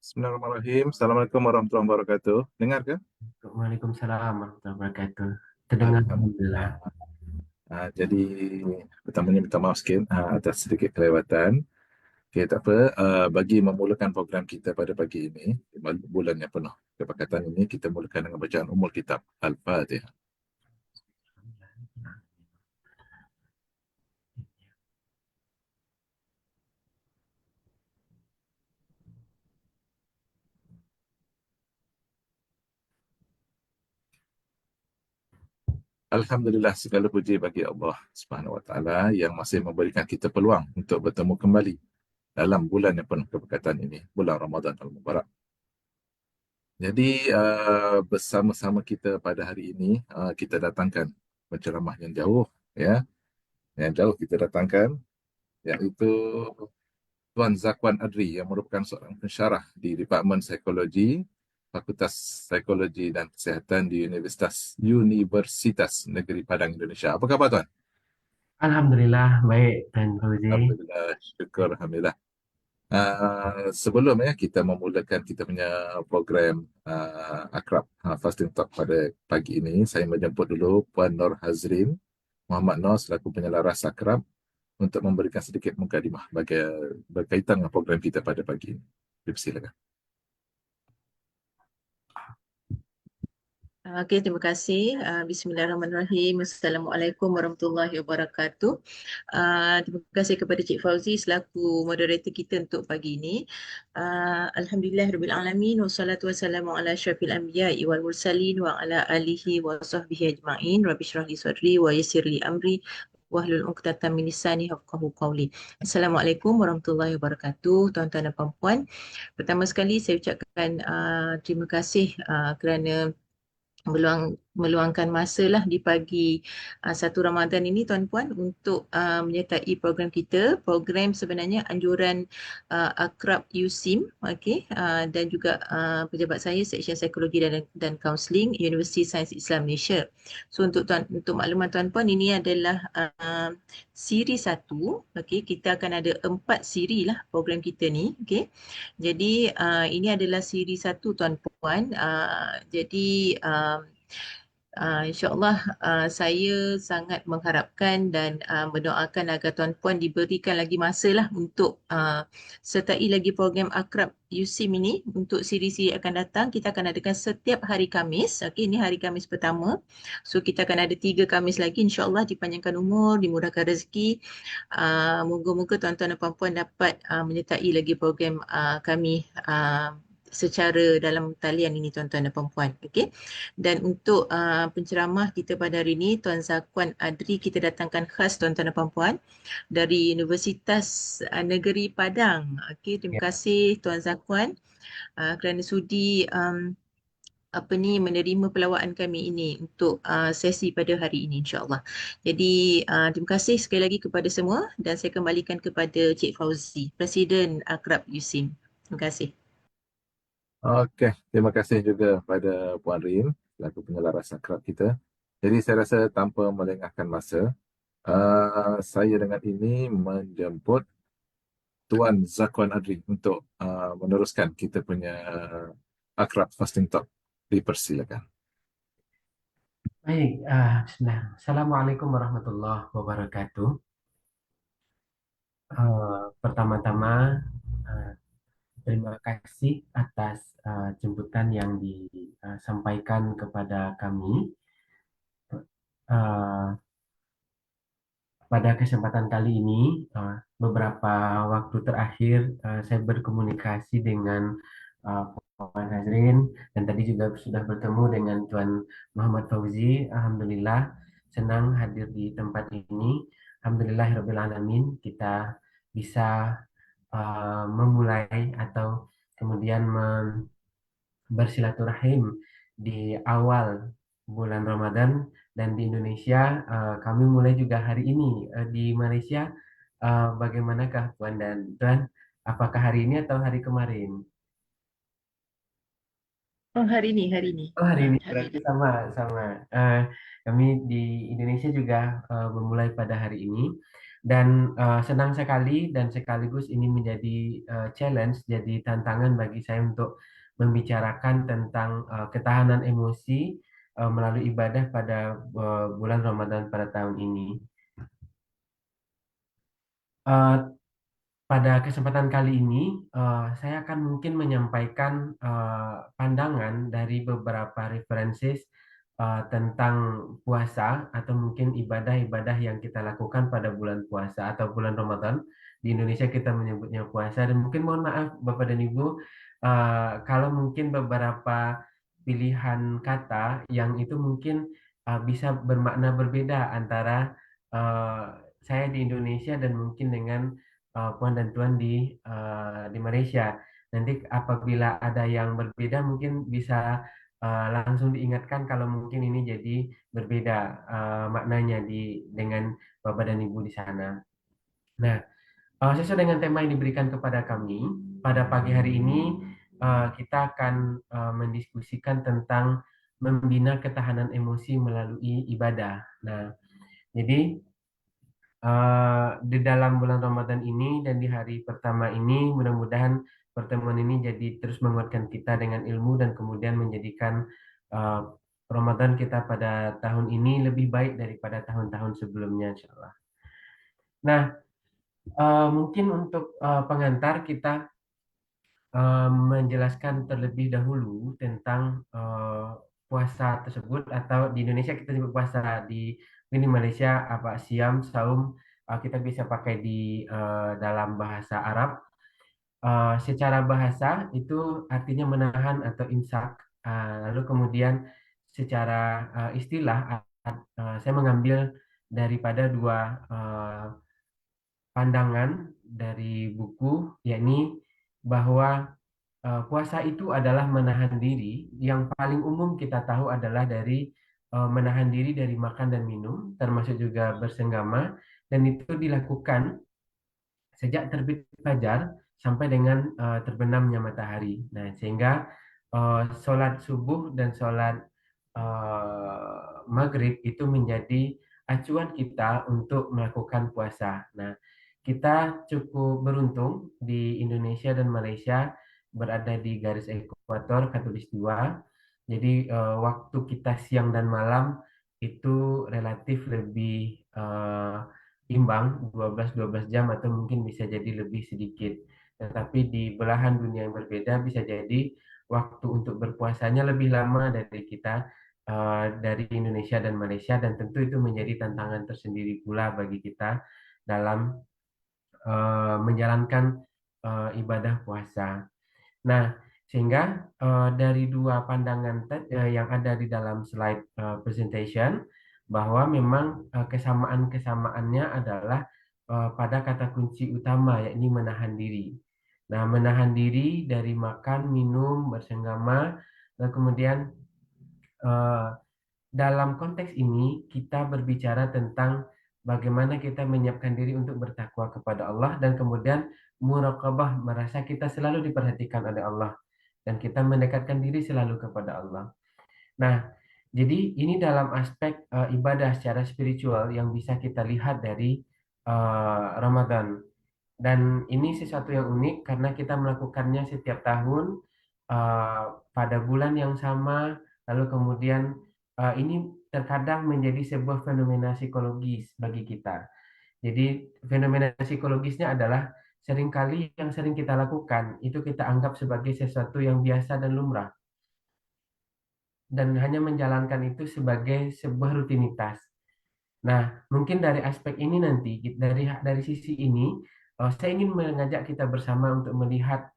Bismillahirrahmanirrahim. Assalamualaikum warahmatullahi wabarakatuh. Dengar ke? Waalaikumsalam warahmatullahi wabarakatuh. Terdengar alhamdulillah. Alhamdulillah. Jadi pertamanya minta maaf sikit atas sedikit kelewatan. Okay, tak apa. Bagi memulakan program kita pada pagi ini, bulan yang penuh kepekatan ini, kita mulakan dengan bacaan Ummul Kitab Al-Fatihah. Alhamdulillah, segala puji bagi Allah Subhanahu Wa Taala yang masih memberikan kita peluang untuk bertemu kembali dalam bulan yang penuh kepekatan ini, bulan Ramadan Al-Mubarak. Jadi bersama-sama kita pada hari ini kita datangkan penceramah yang jauh, ya, yang jauh kita datangkan, iaitu Tuan Zakwan Adri yang merupakan seorang pensyarah di Departemen Psikologi, Fakultas Psikologi dan Kesihatan di Universitas Negeri Padang Indonesia. Apa khabar Tuan? Alhamdulillah baik Tuan Fauzi. Alhamdulillah, syukur, Alhamdulillah. Sebelum kita memulakan kita punya program Akrab Fasting Talk pada pagi ini, saya menjemput dulu Puan Nur Hazrin Muhammad Nur selaku penyelaras Akrab untuk memberikan sedikit mukadimah bagi berkaitan dengan program kita pada pagi ini. Dipersilakan. Okey, terima kasih. Bismillahirrahmanirrahim. Assalamualaikum warahmatullahi wabarakatuh. Terima kasih kepada Cik Fauzi selaku moderator kita untuk pagi ini. Alhamdulillahirabbil alamin wassalatu wassalamu ala asyrafil anbiya'i wal mursalin wa ala alihi wa sahbihi ajma'in. Rabbi shrah li sadri wa yassir li amri wahlul 'uqdatam min lisani yafqahu qawli. Assalamualaikum warahmatullahi wabarakatuh, tuan-tuan dan puan-puan. Pertama sekali saya ucapkan terima kasih kerana meluangkan masa lah di pagi 1 Ramadan ini tuan-puan untuk menyertai program kita. Program sebenarnya anjuran Akrab USIM, okey, dan juga pejabat saya Seksyen Psikologi dan Kaunseling Universiti Sains Islam Malaysia. So untuk makluman tuan-puan, ini adalah siri 1. Okey, kita akan ada 4 siri lah program kita ni, okey. Jadi ini adalah siri 1 tuan-puan. Jadi InsyaAllah saya sangat mengharapkan dan mendoakan agar tuan-puan diberikan lagi masa lah untuk sertai lagi program Akrab USIM ini untuk siri-siri akan datang. Kita akan adakan setiap hari Khamis. Okey, ini hari Khamis pertama. So kita akan ada 3 Khamis lagi. InsyaAllah dipanjangkan umur, dimudahkan rezeki. Moga-moga tuan-tuan dan puan-puan dapat menyertai lagi program kami secara dalam talian ini tuan-tuan dan puan-puan. Okey. Dan untuk penceramah kita pada hari ini, Tuan Zakwan Adri, kita datangkan khas tuan-tuan dan puan-puan dari Universitas Negeri Padang. Okey, terima Ya. kasih Tuan Zakwan kerana sudi menerima pelawaan kami ini untuk sesi pada hari ini insya-Allah. Jadi terima kasih sekali lagi kepada semua dan saya kembalikan kepada Cik Fauzi, Presiden Akrab USIM. Terima kasih. Okey, terima kasih juga pada Puan Rin selaku penyelaras Akrab kita. Jadi saya rasa tanpa melengahkan masa, saya dengan ini menjemput Tuan Zakwan Adri untuk meneruskan kita punya Akrab Fasting Talk. Dipersilakan. Baik, bismillah. Assalamualaikum warahmatullahi wabarakatuh. Pertama-tama terima kasih atas jemputan yang disampaikan kepada kami. Pada kesempatan kali ini, beberapa waktu terakhir saya berkomunikasi dengan Puan Hazrin dan tadi juga sudah bertemu dengan Tuan Muhammad Fauzi. Alhamdulillah senang hadir di tempat ini. Alhamdulillahirabbil alamin kita bisa memulai atau kemudian bersilaturahim di awal bulan Ramadan dan di Indonesia kami mulai juga hari ini. Di Malaysia bagaimanakah Puan dan Tuan? Apakah hari ini atau hari kemarin? Oh, hari ini, hari ini. Oh, hari ini Hari berarti ini. sama-sama. Kami di Indonesia juga memulai pada hari ini. Dan senang sekali dan sekaligus ini menjadi challenge, jadi tantangan bagi saya untuk membicarakan tentang ketahanan emosi melalui ibadah pada bulan Ramadan pada tahun ini. Eh, Pada kesempatan kali ini, saya akan mungkin menyampaikan pandangan dari beberapa referensi tentang puasa atau mungkin ibadah-ibadah yang kita lakukan pada bulan puasa atau bulan Ramadan. Di Indonesia kita menyebutnya puasa, dan mungkin mohon maaf Bapak dan Ibu kalau mungkin beberapa pilihan kata yang itu mungkin bisa bermakna berbeda antara eh, saya di Indonesia dan mungkin dengan Puan dan Tuan di Malaysia. Nanti apabila ada yang berbeda mungkin bisa langsung diingatkan kalau mungkin ini jadi berbeda maknanya dengan Bapak dan Ibu di sana. Nah, sesuai dengan tema yang diberikan kepada kami pada pagi hari ini, kita akan mendiskusikan tentang membina ketahanan emosi melalui ibadah. Nah, jadi di dalam bulan Ramadan ini dan di hari pertama ini, mudah-mudahan pertemuan ini jadi terus menguatkan kita dengan ilmu dan kemudian menjadikan uh, Ramadan kita pada tahun ini lebih baik daripada tahun-tahun sebelumnya, insya Allah. Nah, mungkin untuk pengantar kita menjelaskan terlebih dahulu tentang puasa tersebut, atau di Indonesia kita sebut puasa, di Malaysia apa siam, saum, kita bisa pakai di dalam bahasa Arab. Secara bahasa itu artinya menahan atau imsak. Lalu kemudian secara istilah saya mengambil daripada dua pandangan dari buku, yakni bahwa puasa itu adalah menahan diri. Yang paling umum kita tahu adalah dari menahan diri dari makan dan minum, termasuk juga bersenggama, dan itu dilakukan sejak terbit fajar sampai dengan terbenamnya matahari. Nah, sehingga sholat subuh dan sholat maghrib itu menjadi acuan kita untuk melakukan puasa. Nah, kita cukup beruntung di Indonesia dan Malaysia berada di garis ekuator Khatulistiwa. Jadi waktu kita siang dan malam itu relatif lebih imbang, 12-12 jam atau mungkin bisa jadi lebih sedikit. Tetapi di belahan dunia yang berbeda bisa jadi waktu untuk berpuasanya lebih lama dari kita, dari Indonesia dan Malaysia, dan tentu itu menjadi tantangan tersendiri pula bagi kita dalam menjalankan ibadah puasa. Nah, sehingga dari dua pandangan yang ada di dalam slide presentation, bahwa memang kesamaan-kesamaannya adalah pada kata kunci utama, yakni menahan diri. Nah, menahan diri dari makan, minum, bersenggama, dan kemudian eh, dalam konteks ini kita berbicara tentang bagaimana kita menyiapkan diri untuk bertakwa kepada Allah, dan kemudian muraqabah, merasa kita selalu diperhatikan oleh Allah dan kita mendekatkan diri selalu kepada Allah. Nah, jadi ini dalam aspek ibadah secara spiritual yang bisa kita lihat dari Ramadan. Dan ini sesuatu yang unik karena kita melakukannya setiap tahun uh, pada bulan yang sama, lalu kemudian ini terkadang menjadi sebuah fenomena psikologis bagi kita. Jadi fenomena psikologisnya adalah seringkali yang sering kita lakukan itu kita anggap sebagai sesuatu yang biasa dan lumrah, dan hanya menjalankan itu sebagai sebuah rutinitas. Nah, mungkin dari aspek ini nanti, dari sisi ini, saya ingin mengajak kita bersama untuk melihat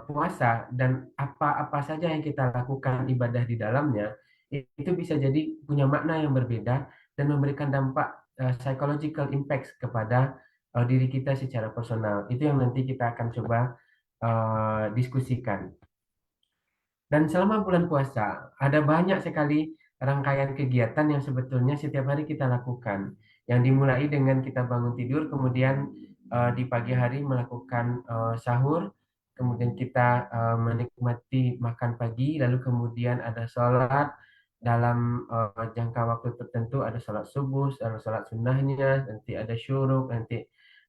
puasa dan apa-apa saja yang kita lakukan ibadah di dalamnya, itu bisa jadi punya makna yang berbeda dan memberikan dampak psychological impact kepada diri kita secara personal. Itu yang nanti kita akan coba diskusikan. Dan selama bulan puasa, ada banyak sekali rangkaian kegiatan yang sebetulnya setiap hari kita lakukan. Yang dimulai dengan kita bangun tidur, kemudian di pagi hari melakukan sahur, kemudian kita menikmati makan pagi, lalu kemudian ada sholat, dalam jangka waktu tertentu ada sholat subuh, ada sholat sunnahnya, nanti ada syuruk, nanti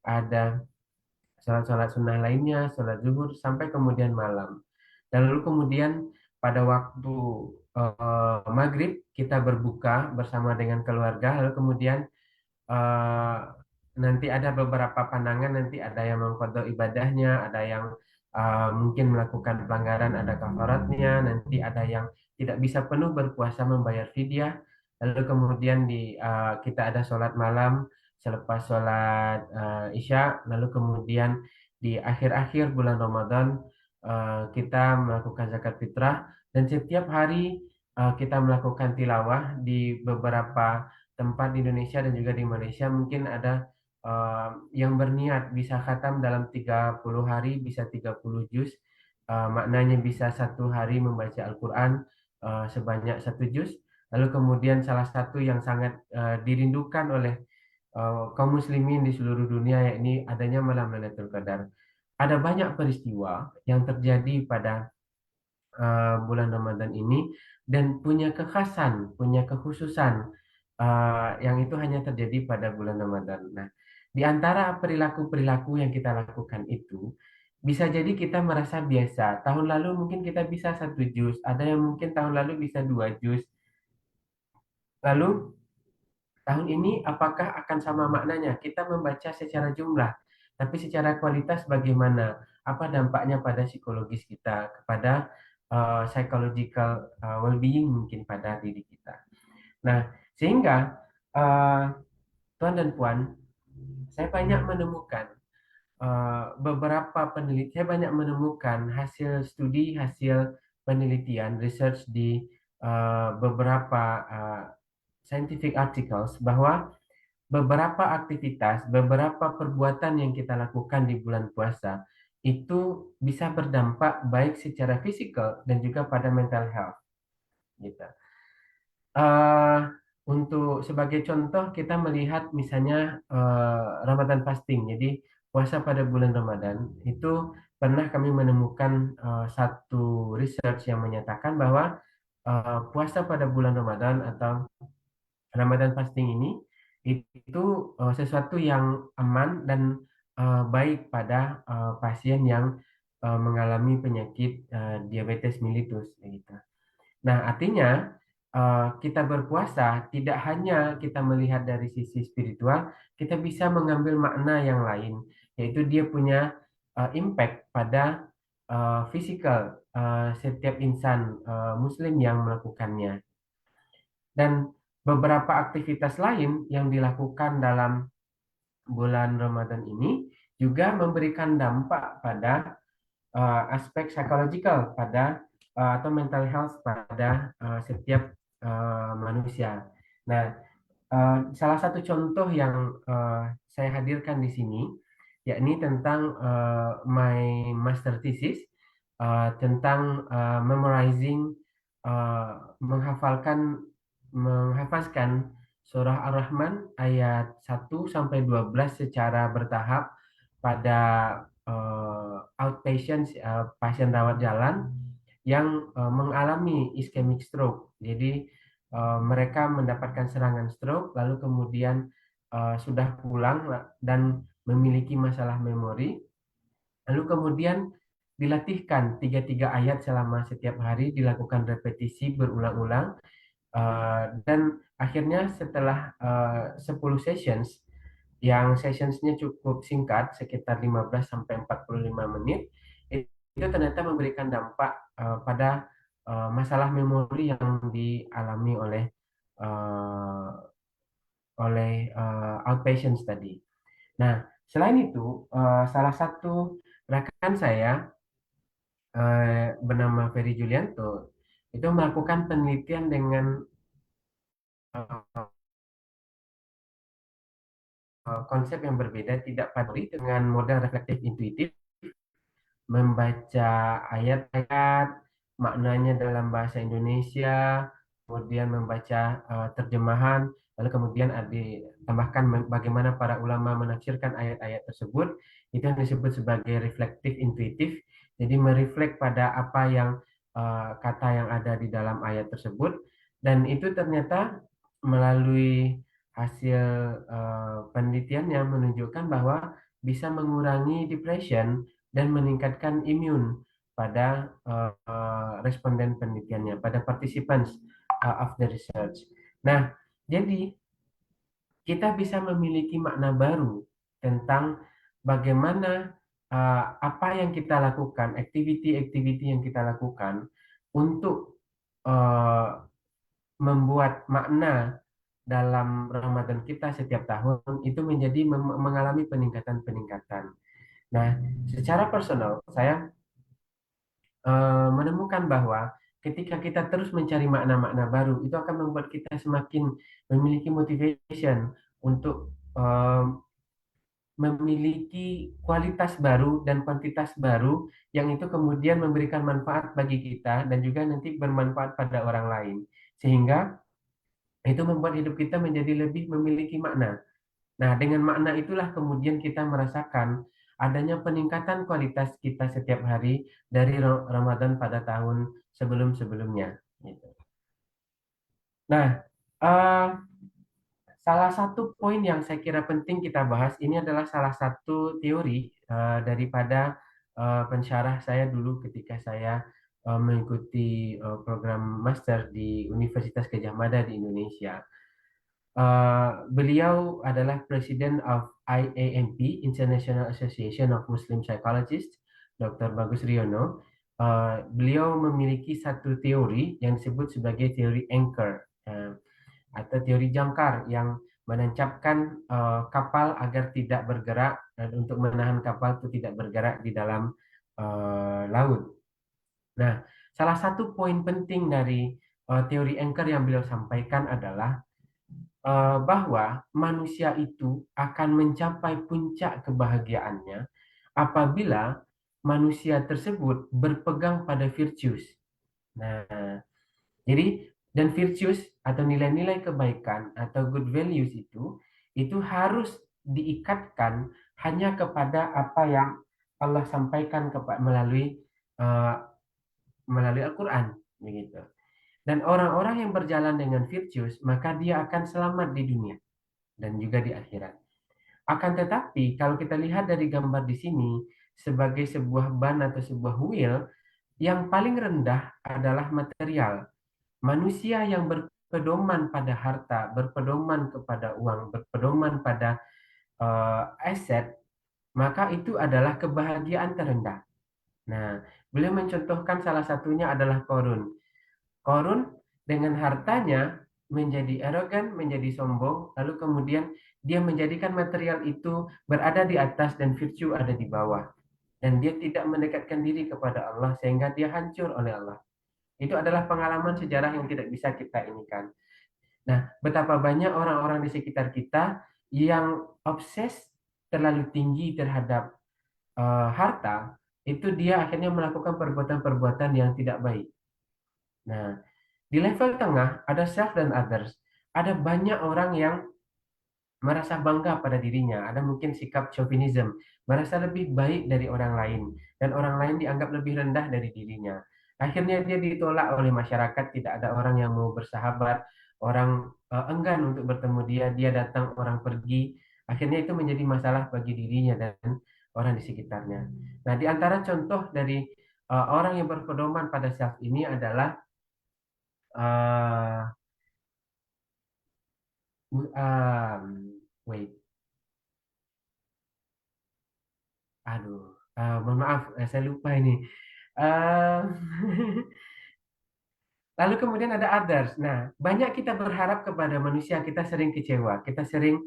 ada sholat-sholat sunnah lainnya, sholat zuhur, sampai kemudian malam. Dan lalu kemudian pada waktu maghrib kita berbuka bersama dengan keluarga, lalu kemudian eh, nanti ada beberapa pandangan, nanti ada yang mengqadha ibadahnya, ada yang mungkin melakukan pelanggaran, ada kafaratnya, nanti ada yang tidak bisa penuh berpuasa membayar fidyah, lalu kemudian kita ada sholat malam selepas sholat isya, lalu kemudian di akhir-akhir bulan Ramadan kita melakukan zakat fitrah, dan setiap hari kita melakukan tilawah di beberapa tempat di Indonesia dan juga di Malaysia. Mungkin ada yang berniat bisa khatam dalam 30 hari, bisa 30 juz. Maknanya bisa satu hari membaca Al-Quran sebanyak satu juz. Lalu kemudian salah satu yang sangat dirindukan oleh kaum muslimin di seluruh dunia, yakni adanya malam Lailatul Qadar. Ada banyak peristiwa yang terjadi pada bulan Ramadan ini dan punya kekhasan, punya kekhususan yang itu hanya terjadi pada bulan Ramadan. Nah, di antara perilaku-perilaku yang kita lakukan itu bisa jadi kita merasa biasa. Tahun lalu mungkin kita bisa satu juz, ada yang mungkin tahun lalu bisa dua juz. Lalu tahun ini apakah akan sama maknanya? Kita membaca secara jumlah, tapi secara kualitas bagaimana? Apa dampaknya pada psikologis kita, kepada psychological well-being mungkin pada diri kita. Nah, sehingga Tuan dan Puan, saya banyak menemukan beberapa penelitian, saya banyak menemukan hasil studi, hasil penelitian, research di beberapa scientific articles bahwa beberapa aktivitas, beberapa perbuatan yang kita lakukan di bulan puasa itu bisa berdampak baik secara fisikal dan juga pada mental health. Gitu. Untuk sebagai contoh kita melihat misalnya Ramadan fasting. Jadi puasa pada bulan Ramadan itu pernah kami menemukan satu research yang menyatakan bahwa puasa pada bulan Ramadan atau Ramadan fasting ini itu sesuatu yang aman dan baik pada pasien yang mengalami penyakit diabetes mellitus gitu. Nah, artinya kita berpuasa tidak hanya kita melihat dari sisi spiritual, kita bisa mengambil makna yang lain, yaitu dia punya impact pada fisikal setiap insan Muslim yang melakukannya. Dan beberapa aktivitas lain yang dilakukan dalam bulan Ramadan ini juga memberikan dampak pada aspek psikologikal pada atau mental health pada setiap manusia. Nah, salah satu contoh yang saya hadirkan di sini yakni tentang my master thesis tentang memorizing, menghafazkan surah Ar-Rahman ayat 1 sampai 12 secara bertahap pada outpatient, pasien rawat jalan yang mengalami ischemic stroke. Jadi mereka mendapatkan serangan stroke lalu kemudian sudah pulang dan memiliki masalah memori. Lalu kemudian dilatihkan 3 ayat selama setiap hari, dilakukan repetisi berulang-ulang. Dan akhirnya setelah 10 sessions, yang sessionsnya cukup singkat, sekitar 15 sampai 45 menit, itu ternyata memberikan dampak pada masalah memori yang dialami oleh outpatients tadi. Nah, selain itu, salah satu rekan saya bernama Ferry Julianto itu melakukan penelitian dengan konsep yang berbeda, tidak padri dengan model reflektif intuitif, membaca ayat-ayat, maknanya dalam bahasa Indonesia, kemudian membaca terjemahan, lalu kemudian ditambahkan bagaimana para ulama menafsirkan ayat-ayat tersebut. Itu yang disebut sebagai reflektif intuitif. Jadi mereflek pada apa yang kata yang ada di dalam ayat tersebut, Dan itu ternyata melalui hasil penelitian yang menunjukkan bahwa bisa mengurangi depression dan meningkatkan imun pada responden penelitiannya, pada participants of the research. Nah, jadi kita bisa memiliki makna baru tentang bagaimana apa yang kita lakukan, activity-activity yang kita lakukan untuk uh, membuat makna dalam Ramadan kita setiap tahun itu menjadi mengalami peningkatan-peningkatan. Nah, secara personal saya menemukan bahwa ketika kita terus mencari makna-makna baru itu akan membuat kita semakin memiliki motivation untuk memiliki kualitas baru dan kuantitas baru yang itu kemudian memberikan manfaat bagi kita dan juga nanti bermanfaat pada orang lain. Sehingga itu membuat hidup kita menjadi lebih memiliki makna. Nah, dengan makna itulah kemudian kita merasakan adanya peningkatan kualitas kita setiap hari dari Ramadan pada tahun sebelum-sebelumnya. Gitu. Nah, eh, salah satu poin yang saya kira penting kita bahas ini adalah salah satu teori daripada pensyarah saya dulu ketika saya mengikuti program master di Universitas Gadjah Mada di Indonesia. Beliau adalah Presiden of IAMP, International Association of Muslim Psychologists, Dr. Bagus Riono. Beliau memiliki satu teori yang disebut sebagai teori anchor atau teori jangkar yang menancapkan kapal agar tidak bergerak dan untuk menahan kapal itu tidak bergerak di dalam laut. Nah, salah satu poin penting dari teori anchor yang beliau sampaikan adalah bahwa manusia itu akan mencapai puncak kebahagiaannya apabila manusia tersebut berpegang pada virtues. Nah, jadi dan virtues atau nilai-nilai kebaikan atau good values itu harus diikatkan hanya kepada apa yang Allah sampaikan uh, melalui Al-Quran, begitu. Dan orang-orang yang berjalan dengan virtues, maka dia akan selamat di dunia dan juga di akhirat. Akan tetapi, kalau kita lihat dari gambar di sini, sebagai sebuah ban atau sebuah wheel, yang paling rendah adalah material. Manusia yang berpedoman pada harta, berpedoman kepada uang, berpedoman pada aset, maka itu adalah kebahagiaan terendah. Nah, beliau mencontohkan salah satunya adalah Korun. Korun dengan hartanya menjadi arogan, menjadi sombong, lalu kemudian dia menjadikan material itu berada di atas dan virtue ada di bawah. Dan dia tidak mendekatkan diri kepada Allah sehingga dia hancur oleh Allah. Itu adalah pengalaman sejarah yang tidak bisa kita inikan. Nah, betapa banyak orang-orang di sekitar kita yang obses terlalu tinggi terhadap harta, itu dia akhirnya melakukan perbuatan-perbuatan yang tidak baik. Nah, di level tengah ada self dan others. Ada banyak orang yang merasa bangga pada dirinya, ada mungkin sikap chauvinism, merasa lebih baik dari orang lain, dan orang lain dianggap lebih rendah dari dirinya. Akhirnya dia ditolak oleh masyarakat, tidak ada orang yang mau bersahabat, orang enggan untuk bertemu dia, dia datang, orang pergi. Akhirnya itu menjadi masalah bagi dirinya dan orang di sekitarnya. Nah, di antara contoh dari orang yang berpedoman pada self ini adalah uh, wait, aduh, mohon maaf, saya lupa ini. Uh, Lalu kemudian ada others. Nah, banyak kita berharap kepada manusia, kita sering kecewa, kita sering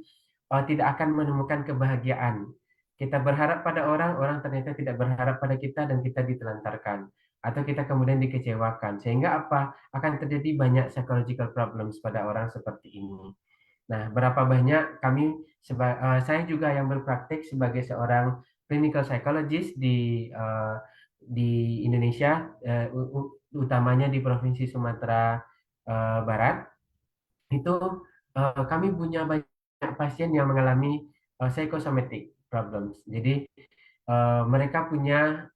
tidak akan menemukan kebahagiaan. Kita berharap pada orang, orang ternyata tidak berharap pada kita dan kita ditelantarkan. Atau kita kemudian dikecewakan. Sehingga apa? Akan terjadi banyak psychological problems pada orang seperti ini. Nah, berapa banyak saya juga yang berpraktik sebagai seorang clinical psychologist di Indonesia, utamanya di Provinsi Sumatera Barat, itu kami punya banyak pasien yang mengalami psychosomatic problems. Jadi mereka punya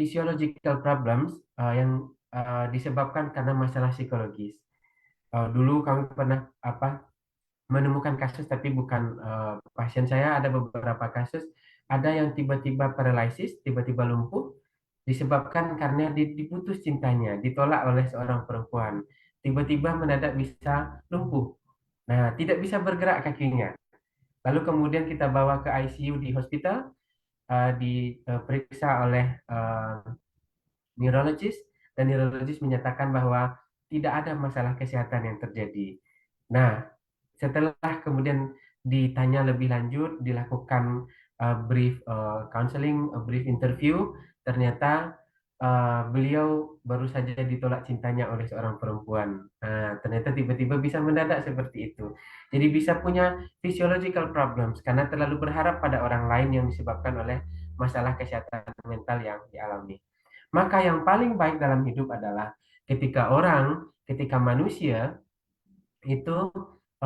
physiological problems yang disebabkan karena masalah psikologis. Dulu kami pernah menemukan kasus, tapi bukan pasien saya. Ada beberapa kasus, ada yang tiba-tiba paralysis, tiba-tiba lumpuh, disebabkan karena diputus cintanya, ditolak oleh seorang perempuan. Tiba-tiba mendadak bisa lumpuh. Nah, tidak bisa bergerak kakinya. Lalu kemudian kita bawa ke ICU di hospital, diperiksa oleh neurologis, dan neurologis menyatakan bahwa tidak ada masalah kesehatan yang terjadi. Nah, setelah kemudian ditanya lebih lanjut, dilakukan brief counseling, brief interview, ternyata beliau baru saja ditolak cintanya oleh seorang perempuan. Nah, ternyata tiba-tiba bisa mendadak seperti itu. Jadi bisa punya physiological problems karena terlalu berharap pada orang lain yang disebabkan oleh masalah kesehatan mental yang dialami. Maka yang paling baik dalam hidup adalah ketika manusia itu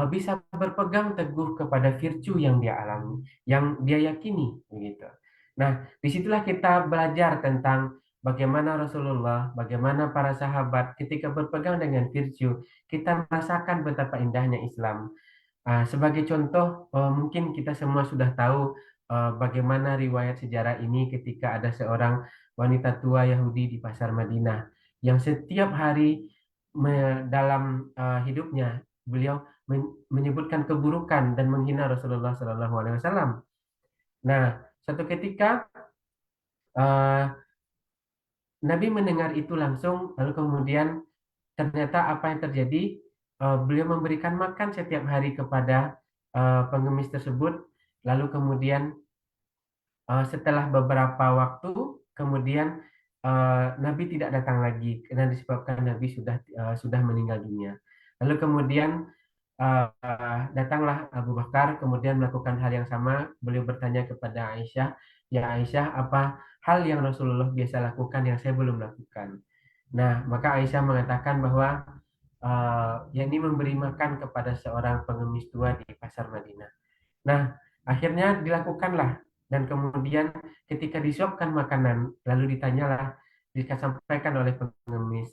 bisa berpegang teguh kepada virtue yang dia alami, yang dia yakini, begitu. Nah, disitulah kita belajar tentang bagaimana Rasulullah, bagaimana para sahabat ketika berpegang dengan virtue, kita merasakan betapa indahnya Islam. Sebagai contoh, mungkin kita semua sudah tahu bagaimana riwayat sejarah ini ketika ada seorang wanita tua Yahudi di pasar Madinah yang setiap hari dalam hidupnya beliau menyebutkan keburukan dan menghina Rasulullah Shallallahu Alaihi Wasallam. Nah, satu ketika eh, Nabi mendengar itu langsung, lalu kemudian ternyata apa yang terjadi? Beliau memberikan makan setiap hari kepada pengemis tersebut. Lalu kemudian setelah beberapa waktu, kemudian Nabi tidak datang lagi karena disebabkan Nabi sudah meninggal dunia. Lalu kemudian datanglah Abu Bakar, kemudian melakukan hal yang sama. Beliau bertanya kepada Aisyah, ya Aisyah, apa hal yang Rasulullah biasa lakukan yang saya belum lakukan? Nah, maka Aisyah mengatakan bahwa yakni memberi makan kepada seorang pengemis tua di pasar Madinah. Nah, akhirnya dilakukanlah, dan kemudian ketika disuapkan makanan, lalu ditanyalah, disampaikan oleh pengemis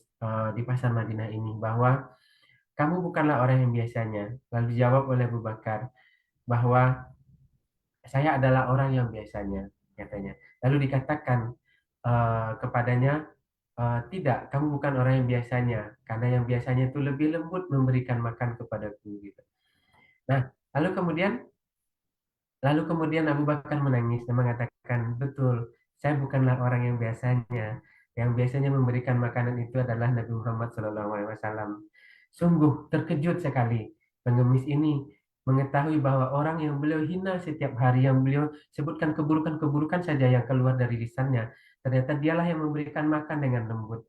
di pasar Madinah ini bahwa kamu bukanlah orang yang biasanya. Lalu dijawab oleh Abu Bakar bahwa saya adalah orang yang biasanya, katanya. Lalu dikatakan kepadanya, tidak, kamu bukan orang yang biasanya, karena yang biasanya itu lebih lembut memberikan makan kepadaku, gitu. Nah, lalu kemudian Abu Bakar menangis dan mengatakan, betul, saya bukanlah orang yang biasanya. Yang biasanya memberikan makanan itu adalah Nabi Muhammad SAW. Sungguh terkejut sekali pengemis ini mengetahui bahwa orang yang beliau hina setiap hari, yang beliau sebutkan keburukan-keburukan saja yang keluar dari lisannya, ternyata dialah yang memberikan makan dengan lembut.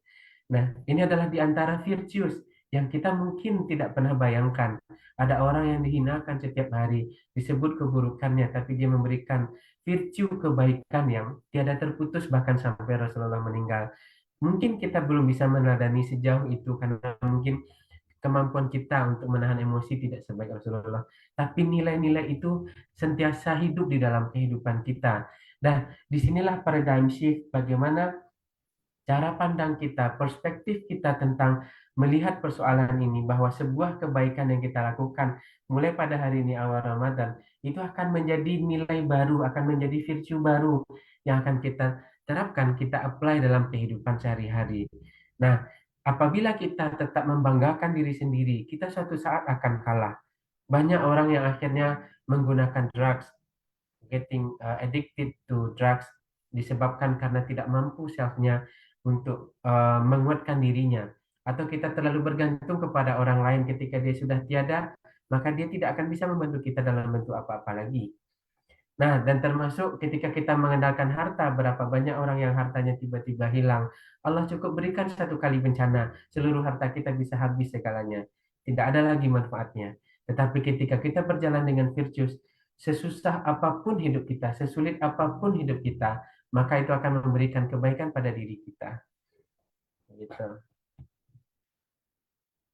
Nah, ini adalah di antara virtues yang kita mungkin tidak pernah bayangkan. Ada orang yang dihinakan setiap hari, disebut keburukannya, tapi dia memberikan virtue kebaikan yang tiada terputus bahkan sampai Rasulullah meninggal. Mungkin kita belum bisa meneladani sejauh itu karena mungkin kemampuan kita untuk menahan emosi tidak sebaik Rasulullah. Tapi nilai-nilai itu sentiasa hidup di dalam kehidupan kita. Dan disinilah paradigm shift bagaimana cara pandang kita, perspektif kita tentang melihat persoalan ini, bahwa sebuah kebaikan yang kita lakukan mulai pada hari ini awal Ramadan itu akan menjadi nilai baru, akan menjadi virtue baru yang akan kita terapkan, kita apply dalam kehidupan sehari-hari. Nah, apabila kita tetap membanggakan diri sendiri, kita suatu saat akan kalah. Banyak orang yang akhirnya menggunakan drugs, getting addicted to drugs, disebabkan karena tidak mampu self-nya untuk menguatkan dirinya, atau kita terlalu bergantung kepada orang lain. Ketika dia sudah tiada, maka dia tidak akan bisa membantu kita dalam bentuk apa-apa lagi. Nah, dan termasuk ketika kita mengandalkan harta, berapa banyak orang yang hartanya tiba-tiba hilang. Allah cukup berikan satu kali bencana, seluruh harta kita bisa habis segalanya. Tidak ada lagi manfaatnya. Tetapi ketika kita berjalan dengan virtues, sesusah apapun hidup kita, sesulit apapun hidup kita, maka itu akan memberikan kebaikan pada diri kita. Gitu.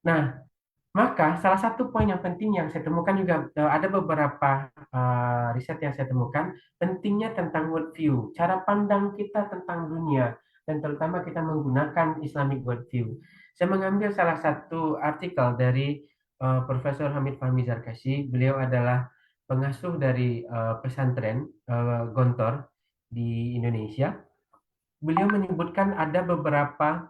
Nah, maka salah satu poin yang penting yang saya temukan juga, ada beberapa riset yang saya temukan, pentingnya tentang worldview, cara pandang kita tentang dunia. dan terutama kita menggunakan Islamic worldview. Saya mengambil salah satu artikel dari Profesor Hamid Fahmi Zarkashi. Beliau adalah pengasuh dari pesantren Gontor di Indonesia. Beliau menyebutkan ada beberapa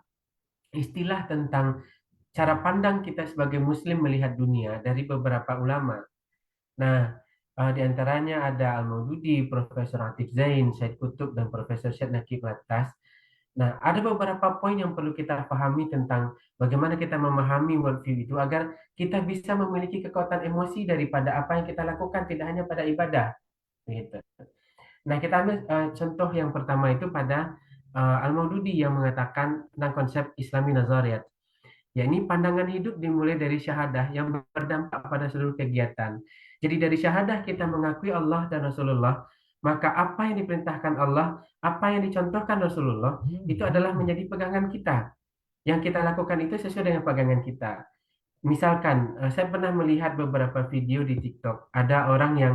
istilah tentang cara pandang kita sebagai Muslim melihat dunia dari beberapa ulama. Nah, di antaranya ada Al-Maududi, Profesor Atif Zain, Syed Kutub, dan Profesor Syed Nakib Latas. Nah, ada beberapa poin yang perlu kita pahami tentang bagaimana kita memahami worldview itu agar kita bisa memiliki kekuatan emosi daripada apa yang kita lakukan, tidak hanya pada ibadah. Begitu. Nah, kita ambil contoh yang pertama itu pada Al-Maududi yang mengatakan tentang konsep Islami Nazariyat, yakni pandangan hidup dimulai dari syahadah yang berdampak pada seluruh kegiatan. Jadi dari syahadah kita mengakui Allah dan Rasulullah, maka apa yang diperintahkan Allah, apa yang dicontohkan Rasulullah, itu adalah menjadi pegangan kita. Yang kita lakukan itu sesuai dengan pegangan kita. Misalkan, saya pernah melihat beberapa video di TikTok. Ada orang yang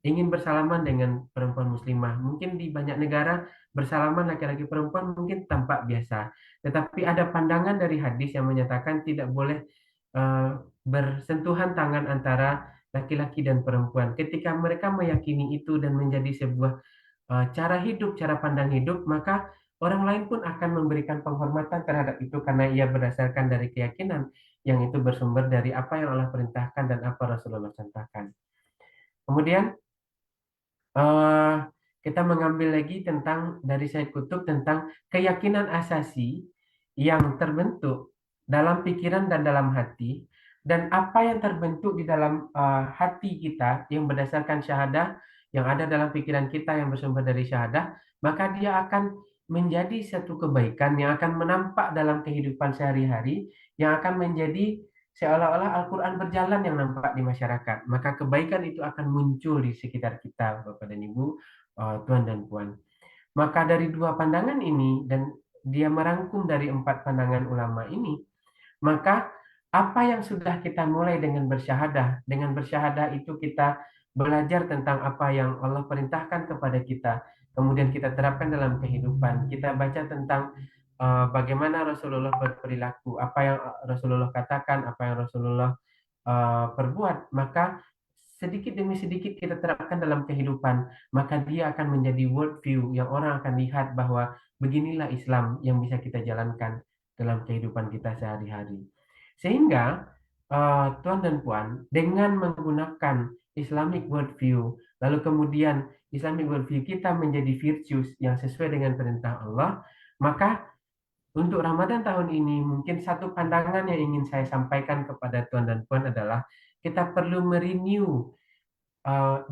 ingin bersalaman dengan perempuan muslimah. Mungkin di banyak negara bersalaman laki-laki perempuan mungkin tampak biasa. Tetapi ada pandangan dari hadis yang menyatakan tidak boleh bersentuhan tangan antara laki-laki dan perempuan. Ketika mereka meyakini itu dan menjadi sebuah cara hidup, cara pandang hidup, maka orang lain pun akan memberikan penghormatan terhadap itu karena ia berdasarkan dari keyakinan yang itu bersumber dari apa yang Allah perintahkan dan apa Rasulullah contohkan. Kemudian eh, kita mengambil lagi tentang dari Syed Kutub tentang keyakinan asasi yang terbentuk dalam pikiran dan dalam hati, dan apa yang terbentuk di dalam hati kita yang berdasarkan syahadah yang ada dalam pikiran kita yang bersumber dari syahadah, maka dia akan menjadi satu kebaikan yang akan menampak dalam kehidupan sehari-hari, yang akan menjadi seolah-olah Al-Quran berjalan yang nampak di masyarakat. Maka kebaikan itu akan muncul di sekitar kita, Bapak dan Ibu, Tuan dan Puan. Maka dari dua pandangan ini, dan dia merangkum dari 4 pandangan ulama ini, maka apa yang sudah kita mulai dengan bersyahadah itu kita belajar tentang apa yang Allah perintahkan kepada kita, kemudian kita terapkan dalam kehidupan. Kita baca tentang bagaimana Rasulullah berperilaku, apa yang Rasulullah katakan, apa yang Rasulullah perbuat, maka sedikit demi sedikit kita terapkan dalam kehidupan, maka dia akan menjadi worldview yang orang akan lihat bahwa beginilah Islam yang bisa kita jalankan dalam kehidupan kita sehari-hari. Sehingga Tuan dan Puan, dengan menggunakan Islamic worldview, lalu kemudian Islamic worldview kita menjadi virtues yang sesuai dengan perintah Allah, maka untuk Ramadan tahun ini mungkin satu pandangan yang ingin saya sampaikan kepada Tuan dan Puan adalah kita perlu merenew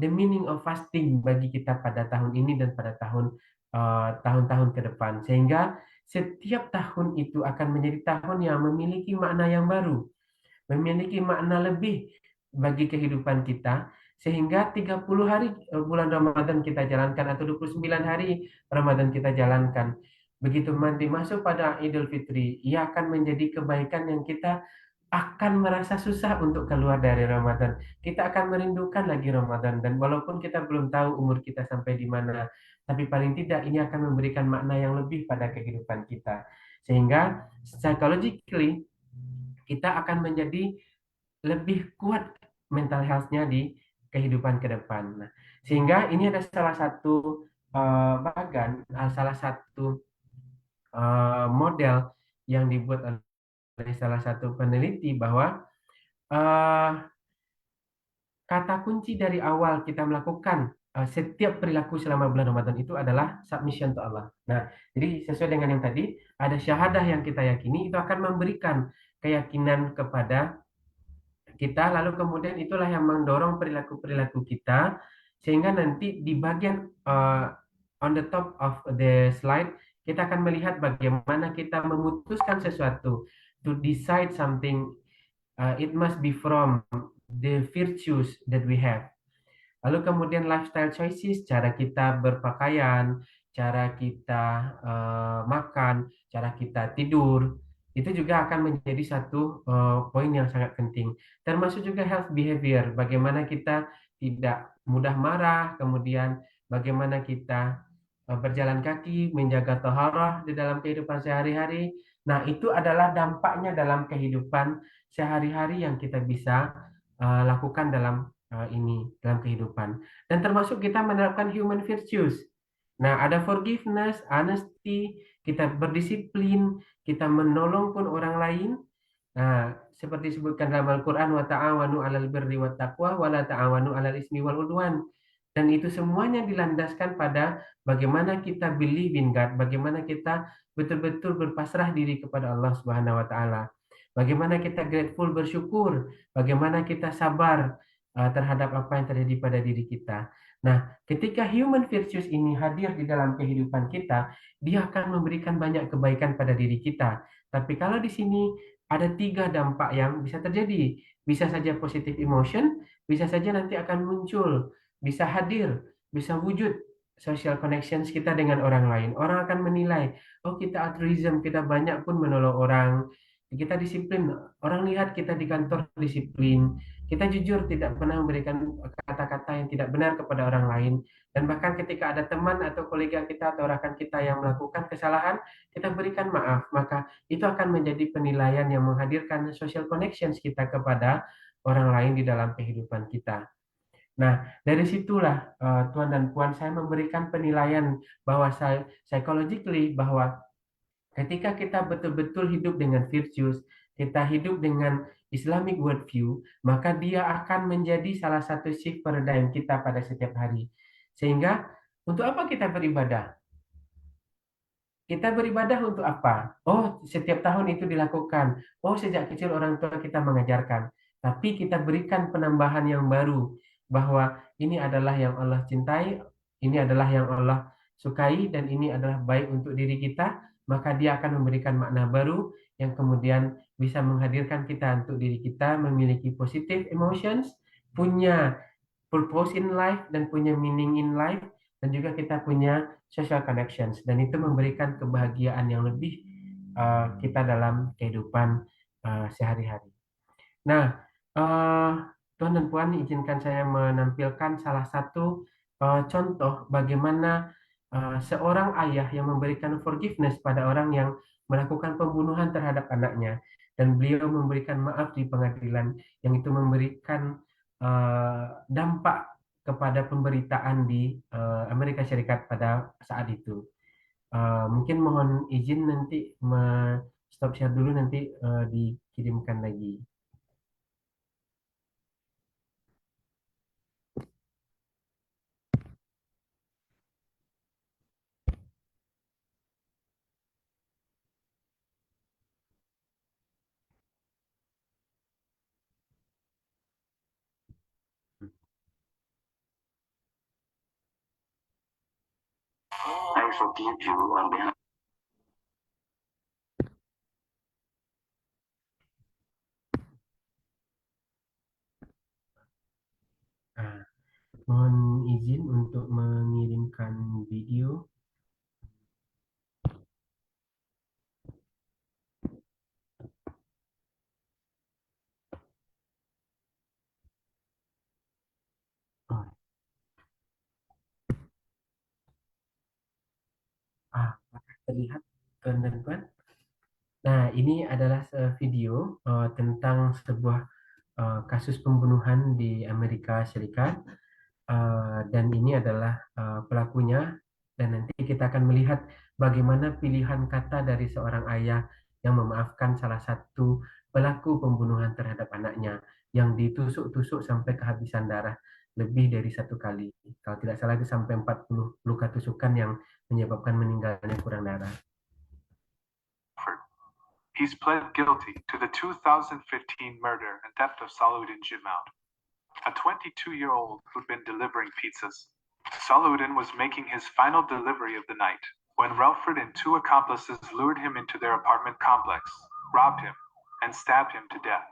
the meaning of fasting bagi kita pada tahun ini dan pada tahun-tahun ke depan, sehingga setiap tahun itu akan menjadi tahun yang memiliki makna yang baru, memiliki makna lebih bagi kehidupan kita, sehingga 30 hari bulan Ramadan kita jalankan atau 29 hari Ramadan kita jalankan. Begitu nanti masuk pada Idul Fitri, ia akan menjadi kebaikan yang kita akan merasa susah untuk keluar dari Ramadan. Kita akan merindukan lagi Ramadan, dan walaupun kita belum tahu umur kita sampai di mana, tapi paling tidak ini akan memberikan makna yang lebih pada kehidupan kita. Sehingga psychologically kita akan menjadi lebih kuat mental health-nya di kehidupan ke depan. Nah, sehingga ini ada salah satu salah satu model yang dibuat oleh salah satu peneliti bahwa kata kunci dari awal kita melakukan setiap perilaku selama bulan Ramadan itu adalah submission to Allah. Nah, jadi sesuai dengan yang tadi, ada syahadah yang kita yakini itu akan memberikan keyakinan kepada kita, lalu kemudian itulah yang mendorong perilaku-perilaku kita, sehingga nanti di bagian on the top of the slide kita akan melihat bagaimana kita memutuskan sesuatu, to decide something, it must be from the virtues that we have. Lalu kemudian lifestyle choices, cara kita berpakaian, cara kita makan, cara kita tidur, itu juga akan menjadi satu poin yang sangat penting. Termasuk juga health behavior, bagaimana kita tidak mudah marah, kemudian bagaimana kita berjalan kaki, menjaga taharah di dalam kehidupan sehari-hari. Nah, itu adalah dampaknya dalam kehidupan sehari-hari yang kita bisa lakukan dalam kehidupan. Dan termasuk kita menerapkan human virtues. Nah, ada forgiveness, honesty, kita berdisiplin, kita menolong pun orang lain. Nah, seperti disebutkan dalam Al-Quran, wa ta'awanu 'alal birri wat taqwa wa la ta'awanu 'alal ismi wal udwan. Dan itu semuanya dilandaskan pada bagaimana kita believe in God, bagaimana kita betul-betul berpasrah diri kepada Allah Subhanahu wa taala. Bagaimana kita grateful, bersyukur, bagaimana kita sabar terhadap apa yang terjadi pada diri kita. Nah, ketika human virtues ini hadir di dalam kehidupan kita, dia akan memberikan banyak kebaikan pada diri kita. Tapi kalau di sini ada 3 dampak yang bisa terjadi. Bisa saja positive emotion, bisa saja nanti akan muncul, bisa hadir, bisa wujud social connections kita dengan orang lain. Orang akan menilai, oh kita altruism, kita banyak pun menolong orang, kita disiplin, orang lihat kita di kantor disiplin, kita jujur tidak pernah memberikan kata-kata yang tidak benar kepada orang lain, dan bahkan ketika ada teman atau kolega kita atau rekan kita yang melakukan kesalahan, kita berikan maaf, maka itu akan menjadi penilaian yang menghadirkan social connections kita kepada orang lain di dalam kehidupan kita. Nah, dari situlah Tuan dan Puan saya memberikan penilaian bahwa saya psychologically bahwa ketika kita betul-betul hidup dengan virtues, kita hidup dengan Islamic worldview, maka dia akan menjadi salah satu shift paradigm kita pada setiap hari. Sehingga untuk apa kita beribadah? Kita beribadah untuk apa? Oh, setiap tahun itu dilakukan. Oh, sejak kecil orang tua kita mengajarkan. Tapi kita berikan penambahan yang baru bahwa ini adalah yang Allah cintai, ini adalah yang Allah sukai, dan ini adalah baik untuk diri kita, maka dia akan memberikan makna baru yang kemudian bisa menghadirkan kita untuk diri kita memiliki positive emotions, punya purpose in life dan punya meaning in life, dan juga kita punya social connections, dan itu memberikan kebahagiaan yang lebih kita dalam kehidupan sehari-hari. Nah, Tuan dan Puan, izinkan saya menampilkan salah satu contoh bagaimana seorang ayah yang memberikan forgiveness pada orang yang melakukan pembunuhan terhadap anaknya, dan beliau memberikan maaf di pengadilan, yang itu memberikan dampak kepada pemberitaan di Amerika Serikat pada saat itu. Mungkin mohon izin nanti stop share dulu, nanti dikirimkan lagi. I forgive you on behalf. Nah, mohon izin untuk mengirimkan video. Oh. Terlihat teman-teman. Nah, ini adalah video tentang sebuah kasus pembunuhan di Amerika Serikat, dan ini adalah pelakunya, dan nanti kita akan melihat bagaimana pilihan kata dari seorang ayah yang memaafkan salah satu pelaku pembunuhan terhadap anaknya yang ditusuk-tusuk sampai kehabisan darah lebih dari 1 kali. Kalau tidak salah itu sampai 40 luka tusukan yang menyebabkan meninggalnya kurang darah. He's pled guilty to the 2015 murder and theft of Salahuddin Jidmaut, a 22-year-old who'd been delivering pizzas. Salahuddin was making his final delivery of the night when Relford and 2 accomplices lured him into their apartment complex, robbed him, and stabbed him to death.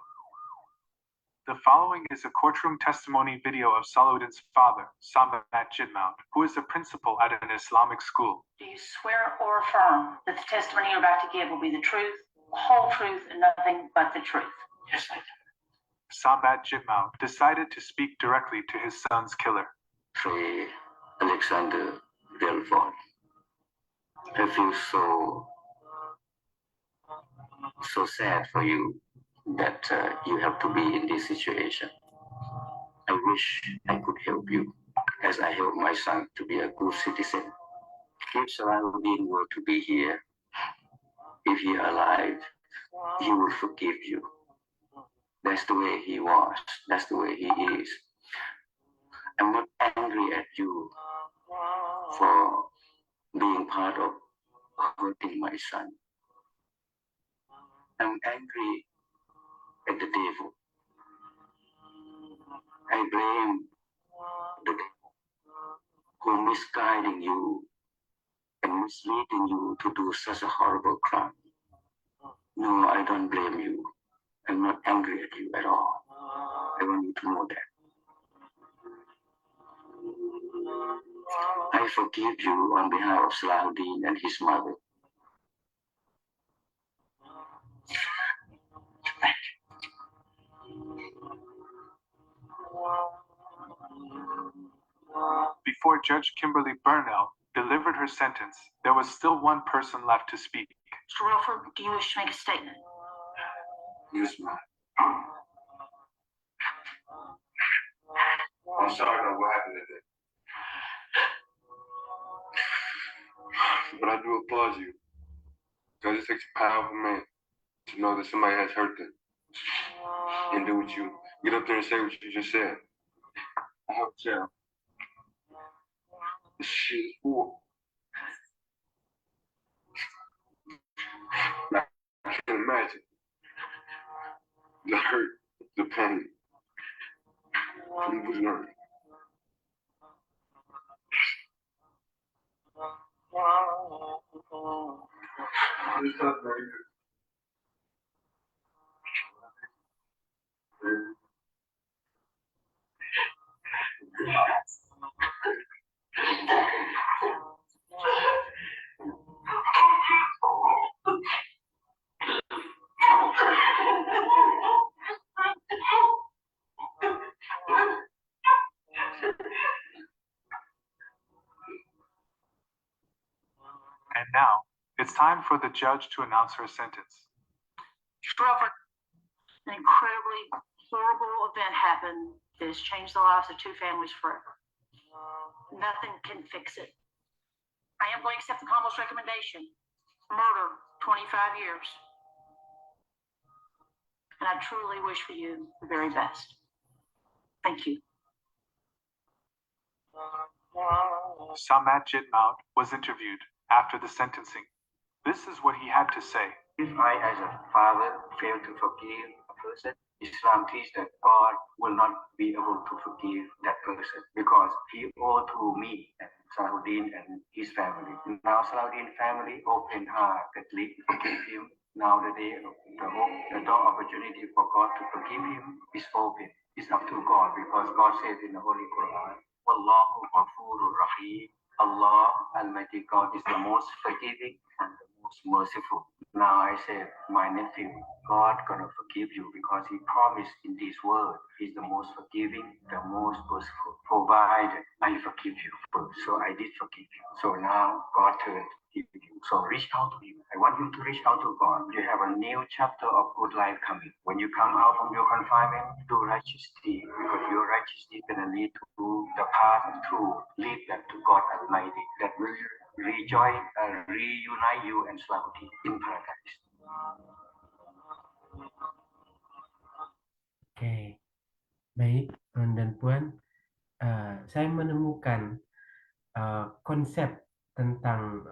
The following is a courtroom testimony video of Salahuddin's father, Sambat Jidmaut, who is a principal at an Islamic school. Do you swear or affirm that the testimony you're about to give will be the truth, the whole truth, and nothing but the truth? Yes, I do. Sambat Jidmaut decided to speak directly to his son's killer. Free Alexander Relford. I feel so sad for you that you have to be in this situation. I wish I could help you as I help my son to be a good citizen. If Salahuddin were to be here, if he alive, he would forgive you. That's the way he was. That's the way he is. I'm not angry at you for being part of hurting my son. I'm angry at the devil. I blame the devil who misguiding you and misleading you to do such a horrible crime. No, I don't blame you. I'm not angry at you at all. I want you to know that. I forgive you on behalf of Salahuddin and his mother. Before Judge Kimberly Burnell delivered her sentence, there was still one person left to speak. Mr. Wilford, do you wish to make a statement? Yes, ma'am. I'm sorry about what happened today. But I do applaud you. Because it takes a powerful man to know that somebody has hurt them. And do what you get up there and say what you just said. I hope so. This shit is cool. I can't imagine the hurt, the pain from losing her. It's not very good. And now, it's time for the judge to announce her sentence. Mr. Wilford, an incredibly horrible event happened that has changed the lives of two families forever. Nothing can fix it. I am going to accept the Commonwealth's recommendation. Murder, 25 years. And I truly wish for you the very best. Thank you. Samad Jitmaut was interviewed after the sentencing. This is what he had to say. If I, as a father, fail to forgive a person, Islam teaches that God will not be able to forgive that person because he owed to me, Salahuddin, and his family. Now Salahuddin family open-heartedly forgive him. Now the door opportunity for God to forgive him is open. It's up to God because God says in the Holy Quran, Wallahu Ghafurur Rahim. Allah, Almighty God, is the most forgiving and the most merciful. Now I say, my nephew, God gonna forgive you because He promised in this word, He's the most forgiving, the most merciful. Provided I forgive you first. So I did forgive you. So now God turned to forgive you. So reach out to Him. I want you to reach out to God. You have a new chapter of good life coming. When you come out from your confinement, do righteous deed because your righteous deed gonna lead to the path of truth, lead them to God Almighty that will reunite you and Salahuddin in paradise. Oke, baik, Tuan dan Puan. Saya menemukan konsep tentang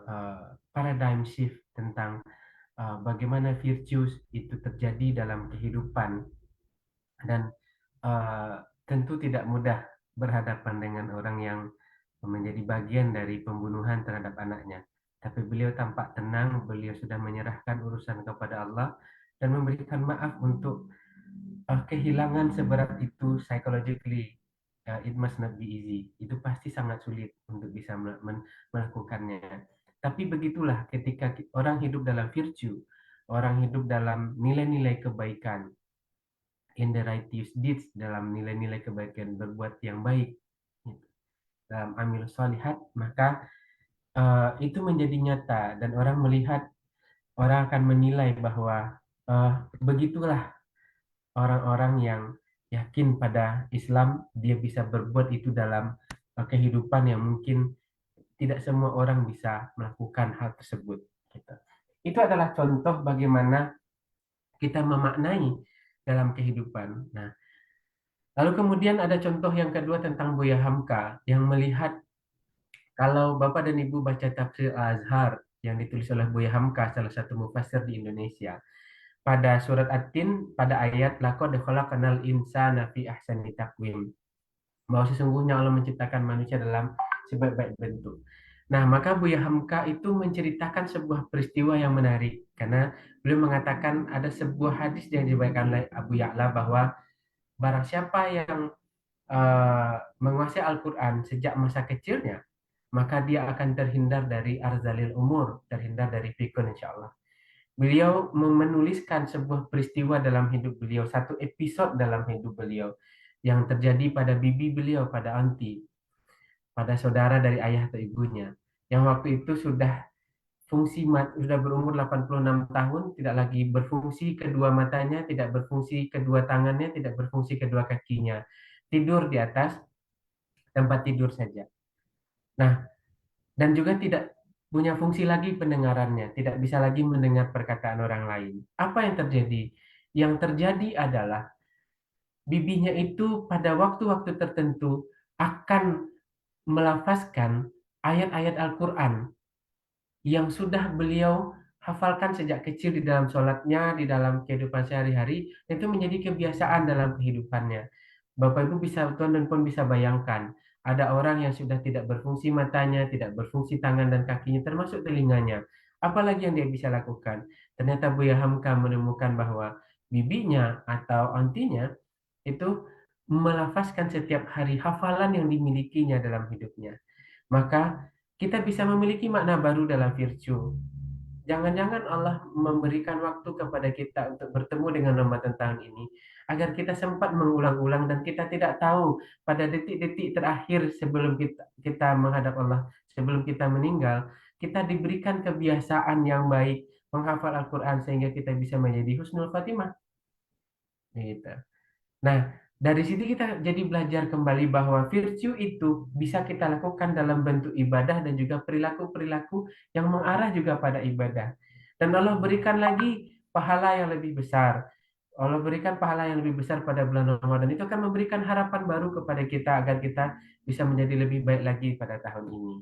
paradigm shift tentang bagaimana virtues itu terjadi dalam kehidupan dan tentu tidak mudah berhadapan dengan orang yang menjadi bagian dari pembunuhan terhadap anaknya. Tapi beliau tampak tenang, beliau sudah menyerahkan urusan kepada Allah dan memberikan maaf untuk kehilangan seberat itu psychologically. It must not be easy. Itu pasti sangat sulit untuk bisa melakukannya. Tapi begitulah ketika orang hidup dalam virtue, orang hidup dalam nilai-nilai kebaikan, in the righteous deeds, dalam nilai-nilai kebaikan, berbuat yang baik, dalam amil sholihat, maka itu menjadi nyata dan orang melihat, orang akan menilai bahwa begitulah orang-orang yang yakin pada Islam, dia bisa berbuat itu dalam kehidupan yang mungkin tidak semua orang bisa melakukan hal tersebut. Gitu. Itu adalah contoh bagaimana kita memaknai dalam kehidupan. Nah, lalu kemudian ada contoh yang kedua tentang Buya Hamka yang melihat kalau Bapak dan Ibu baca tafsir Al-Azhar yang ditulis oleh Buya Hamka, salah satu mufassir di Indonesia, pada surat At-Tin pada ayat laqad khalaqnal insana fi ahsani taqwim, bahwa sesungguhnya Allah menciptakan manusia dalam sebaik-baik bentuk. Nah, maka Buya Hamka itu menceritakan sebuah peristiwa yang menarik karena beliau mengatakan ada sebuah hadis yang diriwayatkan oleh Abu Ya'la bahwa barang siapa yang menguasai Al-Quran sejak masa kecilnya, maka dia akan terhindar dari arzalil umur, terhindar dari pikun insya Allah. Beliau menuliskan sebuah peristiwa dalam hidup beliau, satu episode dalam hidup beliau yang terjadi pada bibi beliau, pada anti, pada saudara dari ayah atau ibunya, yang waktu itu sudah sudah berumur 86 tahun, tidak lagi berfungsi kedua matanya, tidak berfungsi kedua tangannya, tidak berfungsi kedua kakinya, tidur di atas tempat tidur saja. Nah, dan juga tidak punya fungsi lagi pendengarannya, tidak bisa lagi mendengar perkataan orang lain. Apa yang terjadi? Yang terjadi adalah bibinya itu pada waktu-waktu tertentu akan melafazkan ayat-ayat Al-Quran yang sudah beliau hafalkan sejak kecil di dalam sholatnya, di dalam kehidupan sehari-hari, itu menjadi kebiasaan dalam kehidupannya. Bapak Ibu bisa, Tuan dan Puan bisa bayangkan, ada orang yang sudah tidak berfungsi matanya, tidak berfungsi tangan dan kakinya, termasuk telinganya. Apalagi yang dia bisa lakukan? Ternyata Buya Hamka menemukan bahwa bibinya atau antinya itu melafazkan setiap hari hafalan yang dimilikinya dalam hidupnya. Maka kita bisa memiliki makna baru dalam virtue. Jangan-jangan Allah memberikan waktu kepada kita untuk bertemu dengan Ramadan tahun ini, agar kita sempat mengulang-ulang dan kita tidak tahu pada detik-detik terakhir sebelum kita menghadap Allah, sebelum kita meninggal, kita diberikan kebiasaan yang baik menghafal Al-Quran sehingga kita bisa menjadi husnul khatimah. Gitu. Nah, dari situ kita jadi belajar kembali bahwa virtue itu bisa kita lakukan dalam bentuk ibadah dan juga perilaku-perilaku yang mengarah juga pada ibadah. Dan Allah berikan lagi pahala yang lebih besar. Allah berikan pahala yang lebih besar pada bulan Ramadan. Itu akan memberikan harapan baru kepada kita agar kita bisa menjadi lebih baik lagi pada tahun ini.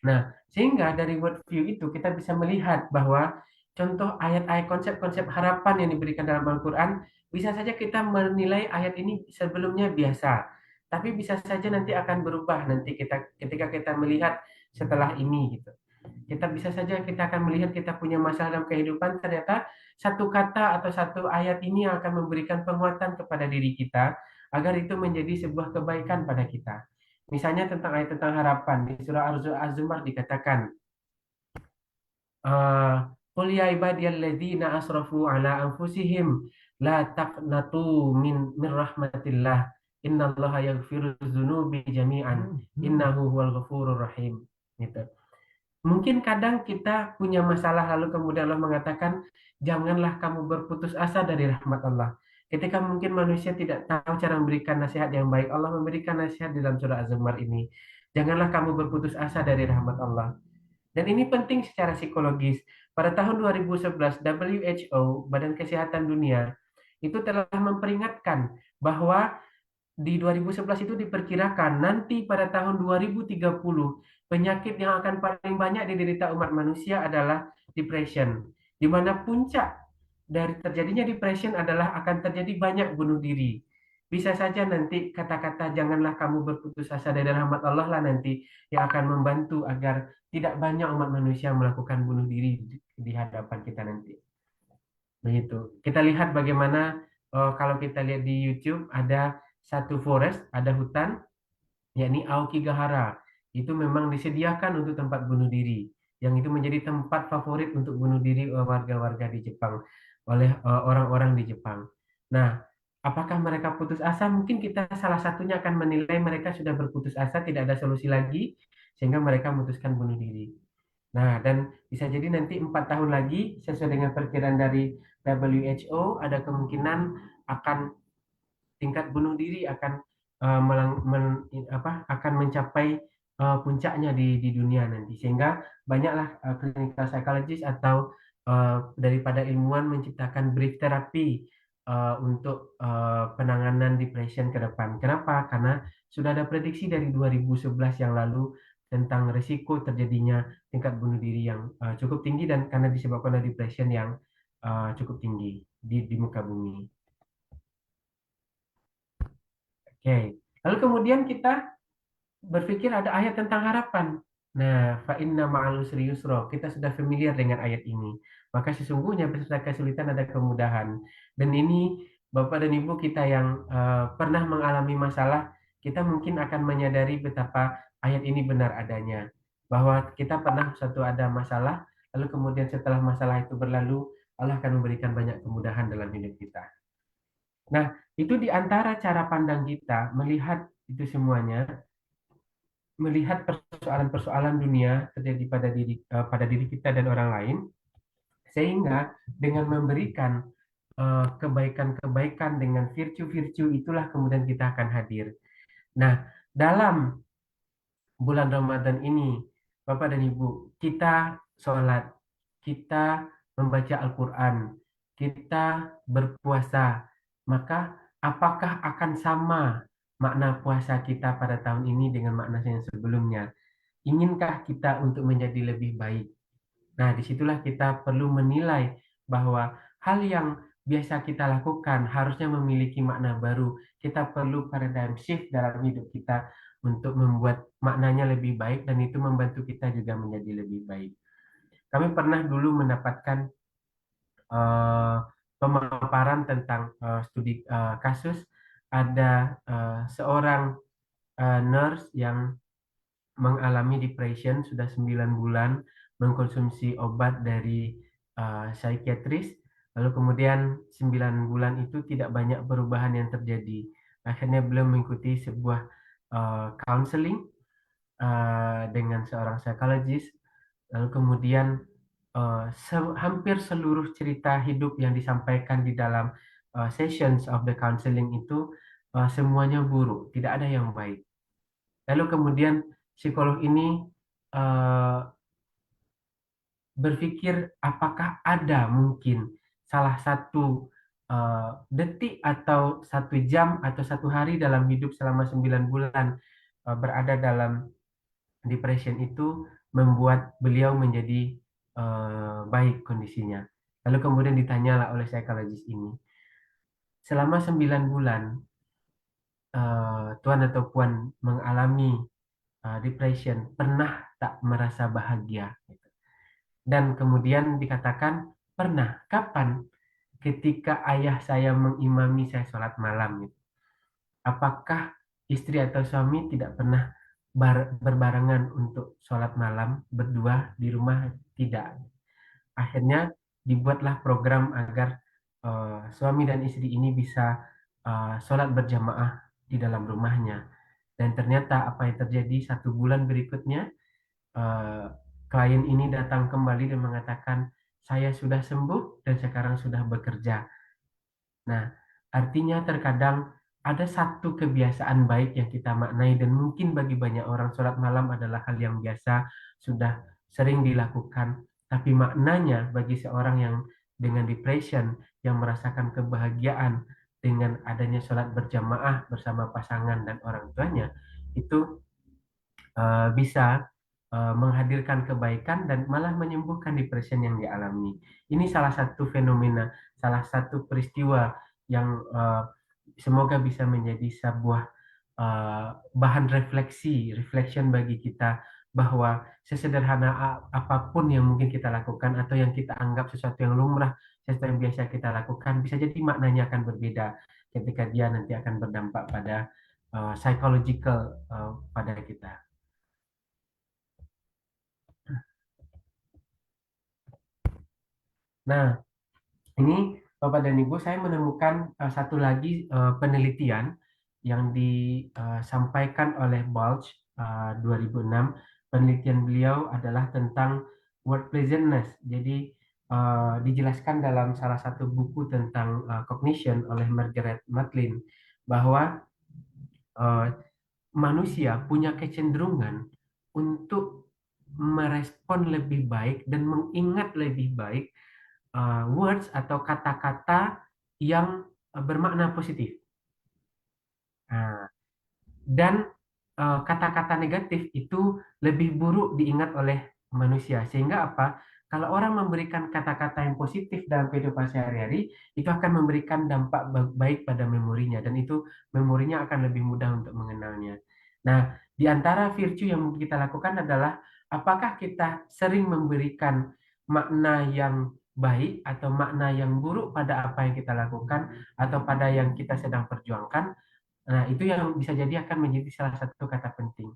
Nah, sehingga dari worldview itu kita bisa melihat bahwa contoh ayat-ayat konsep-konsep harapan yang diberikan dalam Al-Quran, bisa saja kita menilai ayat ini sebelumnya biasa, tapi bisa saja nanti akan berubah nanti ketika kita melihat setelah ini gitu. Kita bisa saja kita akan melihat kita punya masalah dalam kehidupan, ternyata satu kata atau satu ayat ini yang akan memberikan penguatan kepada diri kita agar itu menjadi sebuah kebaikan pada kita. Misalnya tentang ayat tentang harapan di surah Az-Zumar dikatakan, "Qul ya ibadiyalladzina asrafu ala anfusihim la taqnatu min rahmatillah. Innallaha yaghfiru dzunubi jami'an. Innahu huwal ghafurur rahim." Gitu. Mungkin kadang kita punya masalah lalu kemudian Allah mengatakan, janganlah kamu berputus asa dari rahmat Allah. Ketika mungkin manusia tidak tahu cara memberikan nasihat yang baik, Allah memberikan nasihat di dalam surah Az-Zumar ini. Janganlah kamu berputus asa dari rahmat Allah. Dan ini penting secara psikologis. Pada tahun 2011, WHO, Badan Kesehatan Dunia, itu telah memperingatkan bahwa di 2011 itu diperkirakan nanti pada tahun 2030 penyakit yang akan paling banyak diderita umat manusia adalah depression, di mana puncak dari terjadinya depression adalah akan terjadi banyak bunuh diri. Bisa saja nanti kata-kata janganlah kamu berputus asa dari rahmat Allah lah nanti yang akan membantu agar tidak banyak umat manusia melakukan bunuh diri di hadapan kita nanti. Begitu. Kita lihat bagaimana kalau kita lihat di YouTube ada satu forest, ada hutan, yakni Aokigahara. Itu memang disediakan untuk tempat bunuh diri, yang itu menjadi tempat favorit untuk bunuh diri warga-warga di Jepang oleh orang-orang di Jepang. Nah, apakah mereka putus asa? Mungkin kita salah satunya akan menilai mereka sudah berputus asa, tidak ada solusi lagi, sehingga mereka memutuskan bunuh diri. Nah, dan bisa jadi nanti 4 tahun lagi, sesuai dengan perkiraan dari WHO, ada kemungkinan akan tingkat bunuh diri akan akan mencapai puncaknya di dunia nanti, sehingga banyaklah clinical psychologist atau daripada ilmuwan menciptakan brief therapy untuk penanganan depression ke depan. Kenapa? Karena sudah ada prediksi dari 2011 yang lalu tentang risiko terjadinya tingkat bunuh diri yang cukup tinggi, dan karena disebabkan oleh depression yang cukup tinggi di muka bumi. Oke, lalu kemudian kita berpikir ada ayat tentang harapan. Nah, fa inna ma'al usri yusra. Kita sudah familiar dengan ayat ini. Maka sesungguhnya beserta kesulitan ada kemudahan. Dan ini Bapak dan Ibu kita yang pernah mengalami masalah, kita mungkin akan menyadari betapa ayat ini benar adanya. Bahwa kita pernah suatu ada masalah, lalu kemudian setelah masalah itu berlalu, Allah akan memberikan banyak kemudahan dalam hidup kita. Nah, itu di antara cara pandang kita melihat itu semuanya, melihat persoalan-persoalan dunia terjadi pada diri kita dan orang lain, sehingga dengan memberikan kebaikan-kebaikan dengan virtue-virtue itulah kemudian kita akan hadir. Nah, dalam bulan Ramadan ini, Bapak dan Ibu, kita sholat, kita membaca Al-Quran, kita berpuasa, maka apakah akan sama makna puasa kita pada tahun ini dengan makna yang sebelumnya? Inginkah kita untuk menjadi lebih baik? Nah, disitulah kita perlu menilai bahwa hal yang biasa kita lakukan harusnya memiliki makna baru. Kita perlu paradigm shift dalam hidup kita untuk membuat maknanya lebih baik, dan itu membantu kita juga menjadi lebih baik. Kami pernah dulu mendapatkan pemaparan tentang studi kasus. Ada seorang nurse yang mengalami depression sudah 9 bulan, mengkonsumsi obat dari psikiatris, lalu kemudian 9 bulan itu tidak banyak perubahan yang terjadi. Akhirnya beliau mengikuti sebuah counseling dengan seorang psikologis, lalu kemudian hampir seluruh cerita hidup yang disampaikan di dalam sessions of the counseling itu semuanya buruk, tidak ada yang baik. Lalu kemudian psikolog ini berpikir apakah ada mungkin salah satu detik atau 1 jam atau 1 hari dalam hidup selama 9 bulan berada dalam depression itu membuat beliau menjadi baik kondisinya. Lalu kemudian ditanyalah oleh psikologis ini, selama 9 bulan tuan atau puan mengalami depression, pernah tak merasa bahagia? Dan kemudian dikatakan, pernah. Kapan? Ketika ayah saya mengimami saya sholat malam. Apakah istri atau suami tidak pernah berbarengan untuk sholat malam berdua di rumah? Tidak. Akhirnya dibuatlah program agar suami dan istri ini bisa sholat berjamaah di dalam rumahnya. Dan ternyata apa yang terjadi 1 bulan berikutnya, klien ini datang kembali dan mengatakan, saya sudah sembuh dan sekarang sudah bekerja. Nah, artinya terkadang ada satu kebiasaan baik yang kita maknai, dan mungkin bagi banyak orang sholat malam adalah hal yang biasa, sudah sering dilakukan, tapi maknanya bagi seorang yang dengan depression, yang merasakan kebahagiaan dengan adanya sholat berjamaah bersama pasangan dan orang tuanya, itu bisa menghadirkan kebaikan dan malah menyembuhkan depression yang dialami. Ini salah satu fenomena, salah satu peristiwa yang semoga bisa menjadi sebuah bahan reflection bagi kita, bahwa sesederhana apapun yang mungkin kita lakukan atau yang kita anggap sesuatu yang lumrah, sesuatu yang biasa kita lakukan, bisa jadi maknanya akan berbeda ketika dia nanti akan berdampak pada psychological pada kita. Nah, ini Bapak dan Ibu, saya menemukan satu lagi penelitian yang disampaikan oleh Balch 2006 penelitian beliau adalah tentang word pleasantness. Jadi dijelaskan dalam salah satu buku tentang cognition oleh Margaret Matlin bahwa manusia punya kecenderungan untuk merespon lebih baik dan mengingat lebih baik words atau kata-kata yang bermakna positif. Nah, dan kata-kata negatif itu lebih buruk diingat oleh manusia. Sehingga apa? Kalau orang memberikan kata-kata yang positif dalam kehidupan sehari-hari, itu akan memberikan dampak baik pada memorinya, dan itu memorinya akan lebih mudah untuk mengenalnya. Nah, di antara virtue yang kita lakukan adalah apakah kita sering memberikan makna yang baik atau makna yang buruk pada apa yang kita lakukan atau pada yang kita sedang perjuangkan. Nah, itu yang bisa jadi akan menjadi salah satu kata penting.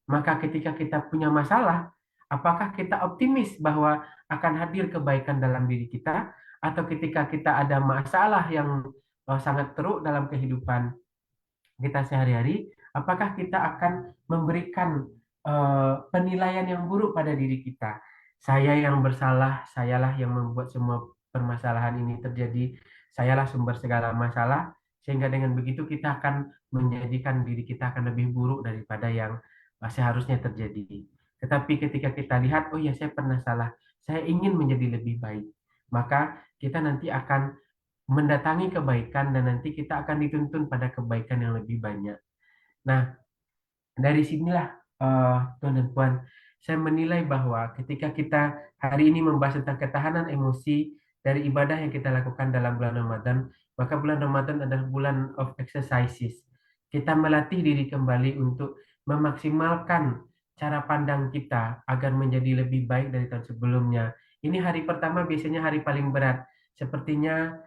Maka ketika kita punya masalah, apakah kita optimis bahwa akan hadir kebaikan dalam diri kita, atau ketika kita ada masalah yang sangat teruk dalam kehidupan kita sehari-hari, apakah kita akan memberikan penilaian yang buruk pada diri kita? Saya yang bersalah, sayalah yang membuat semua permasalahan ini terjadi, sayalah sumber segala masalah, sehingga dengan begitu kita akan menjadikan diri kita akan lebih buruk daripada yang seharusnya terjadi. Tetapi ketika kita lihat, oh ya saya pernah salah, saya ingin menjadi lebih baik, maka kita nanti akan mendatangi kebaikan dan nanti kita akan dituntun pada kebaikan yang lebih banyak. Nah, dari sinilah Tuan dan Puan, saya menilai bahwa ketika kita hari ini membahas tentang ketahanan emosi dari ibadah yang kita lakukan dalam bulan Ramadan, maka bulan Ramadan adalah bulan of exercises. Kita melatih diri kembali untuk memaksimalkan cara pandang kita agar menjadi lebih baik dari tahun sebelumnya. Ini hari pertama biasanya hari paling berat. Sepertinya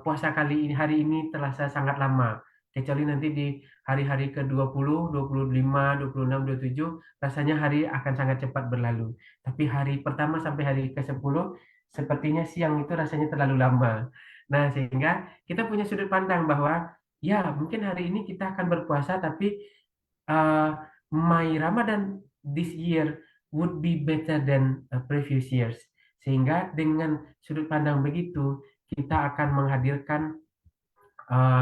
puasa kali ini hari ini terasa sangat lama. Kecuali nanti di hari-hari ke-20, 25, 26, 27, rasanya hari akan sangat cepat berlalu. Tapi hari pertama sampai hari ke-10, sepertinya siang itu rasanya terlalu lama. Nah, sehingga kita punya sudut pandang bahwa, ya mungkin hari ini kita akan berpuasa, tapi my Ramadan this year would be better than previous years. Sehingga dengan sudut pandang begitu, kita akan menghadirkan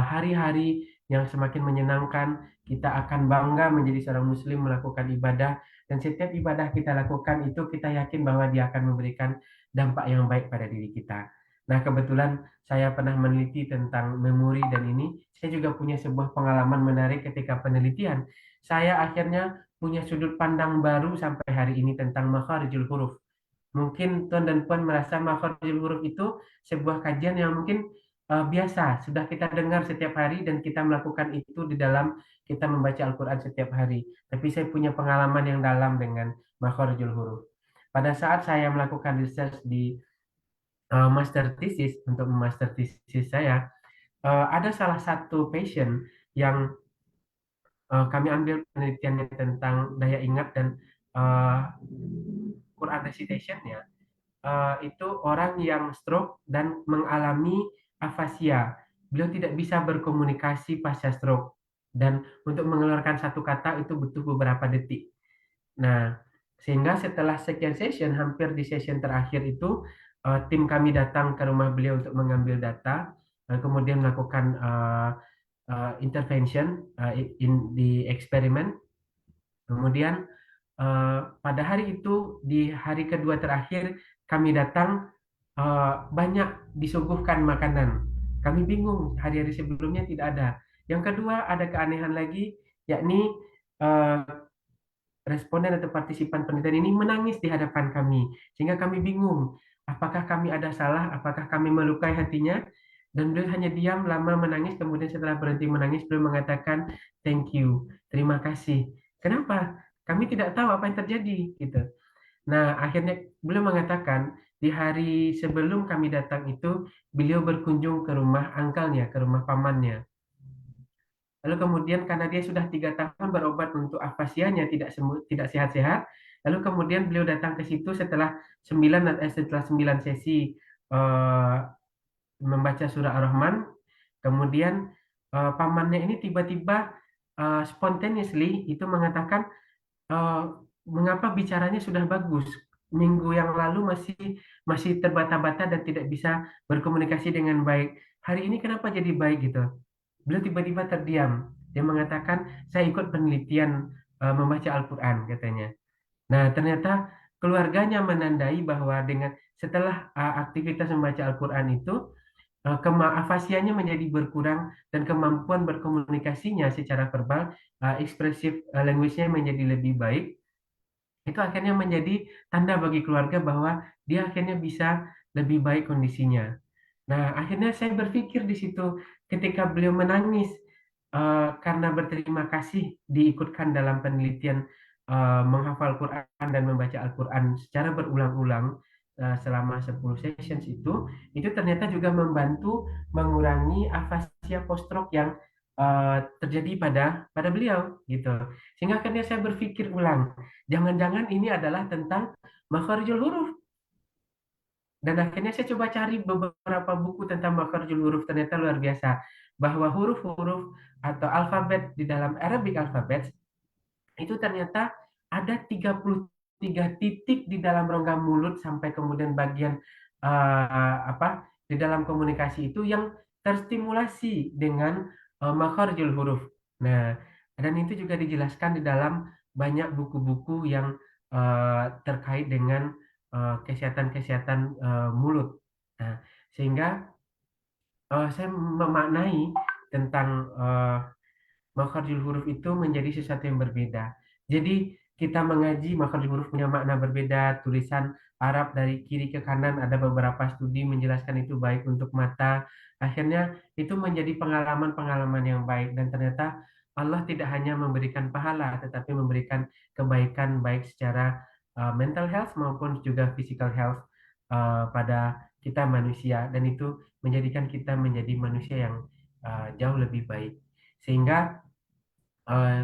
hari-hari yang semakin menyenangkan. Kita akan bangga menjadi seorang muslim melakukan ibadah, dan setiap ibadah kita lakukan itu kita yakin bahwa dia akan memberikan dampak yang baik pada diri kita. Nah, kebetulan saya pernah meneliti tentang memori, dan ini saya juga punya sebuah pengalaman menarik ketika penelitian. Saya akhirnya punya sudut pandang baru sampai hari ini tentang makharijul huruf. Mungkin Tuan dan Puan merasa makharijul huruf itu sebuah kajian yang mungkin biasa, sudah kita dengar setiap hari dan kita melakukan itu di dalam kita membaca Al-Quran setiap hari. Tapi saya punya pengalaman yang dalam dengan makharijul huruf. Pada saat saya melakukan research di master thesis, untuk master thesis saya, ada salah satu patient yang kami ambil penelitiannya tentang daya ingat dan Quran recitation-nya. Itu orang yang stroke dan mengalami afasia. Beliau tidak bisa berkomunikasi pasca stroke, dan untuk mengeluarkan satu kata itu butuh beberapa detik. Nah, sehingga setelah sekian session, hampir di session terakhir itu, tim kami datang ke rumah beliau untuk mengambil data, kemudian melakukan intervention di eksperimen. Kemudian pada hari itu, di hari kedua terakhir kami datang, banyak disuguhkan makanan. Kami bingung, hari-hari sebelumnya tidak ada. Yang kedua, ada keanehan lagi, yakni responden atau partisipan penelitian ini menangis di hadapan kami, sehingga kami bingung, apakah kami ada salah, apakah kami melukai hatinya. Dan beliau hanya diam lama menangis, kemudian setelah berhenti menangis beliau mengatakan thank you, terima kasih. Kenapa? Kami tidak tahu apa yang terjadi gitu. Nah, akhirnya beliau mengatakan di hari sebelum kami datang itu beliau berkunjung ke rumah angkalnya, ke rumah pamannya. Lalu kemudian karena dia sudah 3 tahun berobat untuk afasianya tidak sehat-sehat, lalu kemudian beliau datang ke situ setelah 9 sesi membaca surah Ar-Rahman. Kemudian pamannya ini tiba-tiba spontaneously itu mengatakan, mengapa bicaranya sudah bagus? Minggu yang lalu masih terbata-bata dan tidak bisa berkomunikasi dengan baik. Hari ini kenapa jadi baik gitu? Beliau tiba-tiba terdiam. Dia mengatakan, saya ikut penelitian membaca Al-Quran katanya. Nah, ternyata keluarganya menandai bahwa dengan setelah aktivitas membaca Al-Quran itu, afasianya menjadi berkurang dan kemampuan berkomunikasinya secara verbal, ekspresif language-nya menjadi lebih baik. Itu akhirnya menjadi tanda bagi keluarga bahwa dia akhirnya bisa lebih baik kondisinya. Nah, akhirnya saya berpikir di situ ketika beliau menangis karena berterima kasih diikutkan dalam penelitian menghafal Quran dan membaca Al-Quran secara berulang-ulang selama 10 sessions itu ternyata juga membantu mengurangi afasia post-stroke yang terjadi pada beliau gitu. Sehingga akhirnya saya berpikir ulang, jangan-jangan ini adalah tentang makharijul huruf. Dan akhirnya saya coba cari beberapa buku tentang makharijul huruf, ternyata luar biasa. Bahwa huruf-huruf atau alfabet di dalam Arabic alphabet itu ternyata ada 33 titik di dalam rongga mulut sampai kemudian bagian di dalam komunikasi itu yang terstimulasi dengan makharijul huruf. Nah, dan itu juga dijelaskan di dalam banyak buku-buku yang terkait dengan kesehatan-kesehatan mulut. Nah, sehingga saya memaknai tentang makharijul huruf itu menjadi sesuatu yang berbeda. Jadi kita mengaji makharijul huruf punya makna berbeda, tulisan Arab dari kiri ke kanan ada beberapa studi menjelaskan itu baik untuk mata. Akhirnya itu menjadi pengalaman-pengalaman yang baik dan ternyata Allah tidak hanya memberikan pahala tetapi memberikan kebaikan baik secara mental health maupun juga physical health pada kita manusia dan itu menjadikan kita menjadi manusia yang jauh lebih baik. Sehingga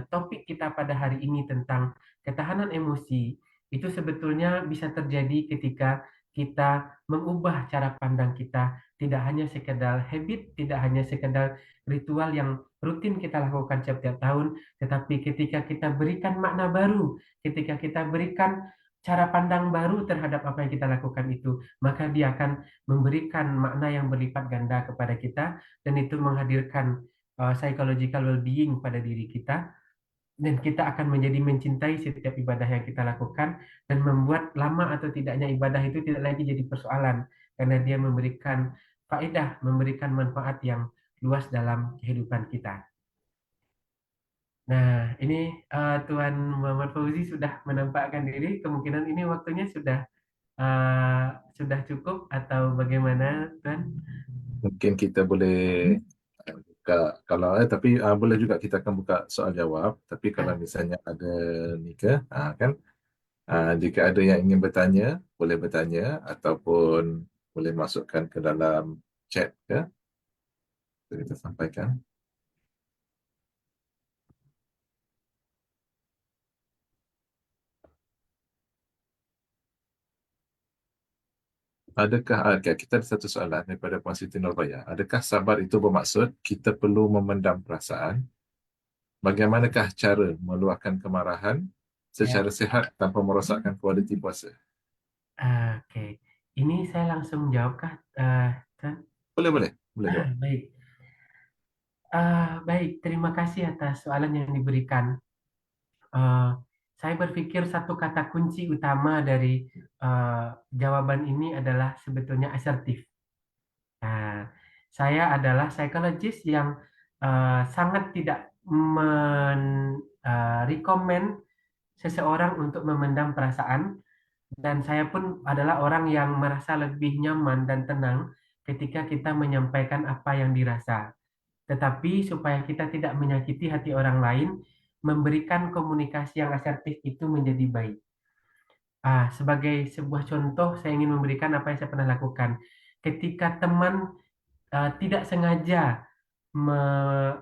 topik kita pada hari ini tentang ketahanan emosi itu sebetulnya bisa terjadi ketika kita mengubah cara pandang kita, tidak hanya sekedar habit, tidak hanya sekedar ritual yang rutin kita lakukan setiap tahun, tetapi ketika kita berikan makna baru, ketika kita berikan cara pandang baru terhadap apa yang kita lakukan itu, maka dia akan memberikan makna yang berlipat ganda kepada kita dan itu menghadirkan psychological well-being pada diri kita dan kita akan menjadi mencintai setiap ibadah yang kita lakukan dan membuat lama atau tidaknya ibadah itu tidak lagi jadi persoalan karena dia memberikan faedah, memberikan manfaat yang luas dalam kehidupan kita. Nah, ini Tuan Muhammad Fauzi sudah menampakkan diri, kemungkinan ini waktunya sudah cukup atau bagaimana, Tuan? Mungkin kita boleh buka kalau tapi boleh juga kita akan buka soal jawab. Tapi kalau misalnya ada nikah, kan jika ada yang ingin bertanya, boleh bertanya ataupun boleh masukkan ke dalam chat ya. Kita sampaikan. Adakah kita ada satu soalan daripada Puan Siti Nurbaya. Adakah sabar itu bermaksud kita perlu memendam perasaan? Bagaimanakah cara meluahkan kemarahan secara sehat tanpa merosakkan kualiti puasa? Oke. Ini saya langsung jawabkah, Tuan? Boleh jawab. Baik. Baik, terima kasih atas soalan yang diberikan. Saya berpikir satu kata kunci utama dari jawaban ini adalah sebetulnya asertif. Nah, saya adalah psikologis yang sangat tidak rekomen seseorang untuk memendam perasaan dan saya pun adalah orang yang merasa lebih nyaman dan tenang ketika kita menyampaikan apa yang dirasa. Tetapi supaya kita tidak menyakiti hati orang lain, memberikan komunikasi yang asertif itu menjadi baik. Sebagai sebuah contoh, saya ingin memberikan apa yang saya pernah lakukan. Ketika teman tidak sengaja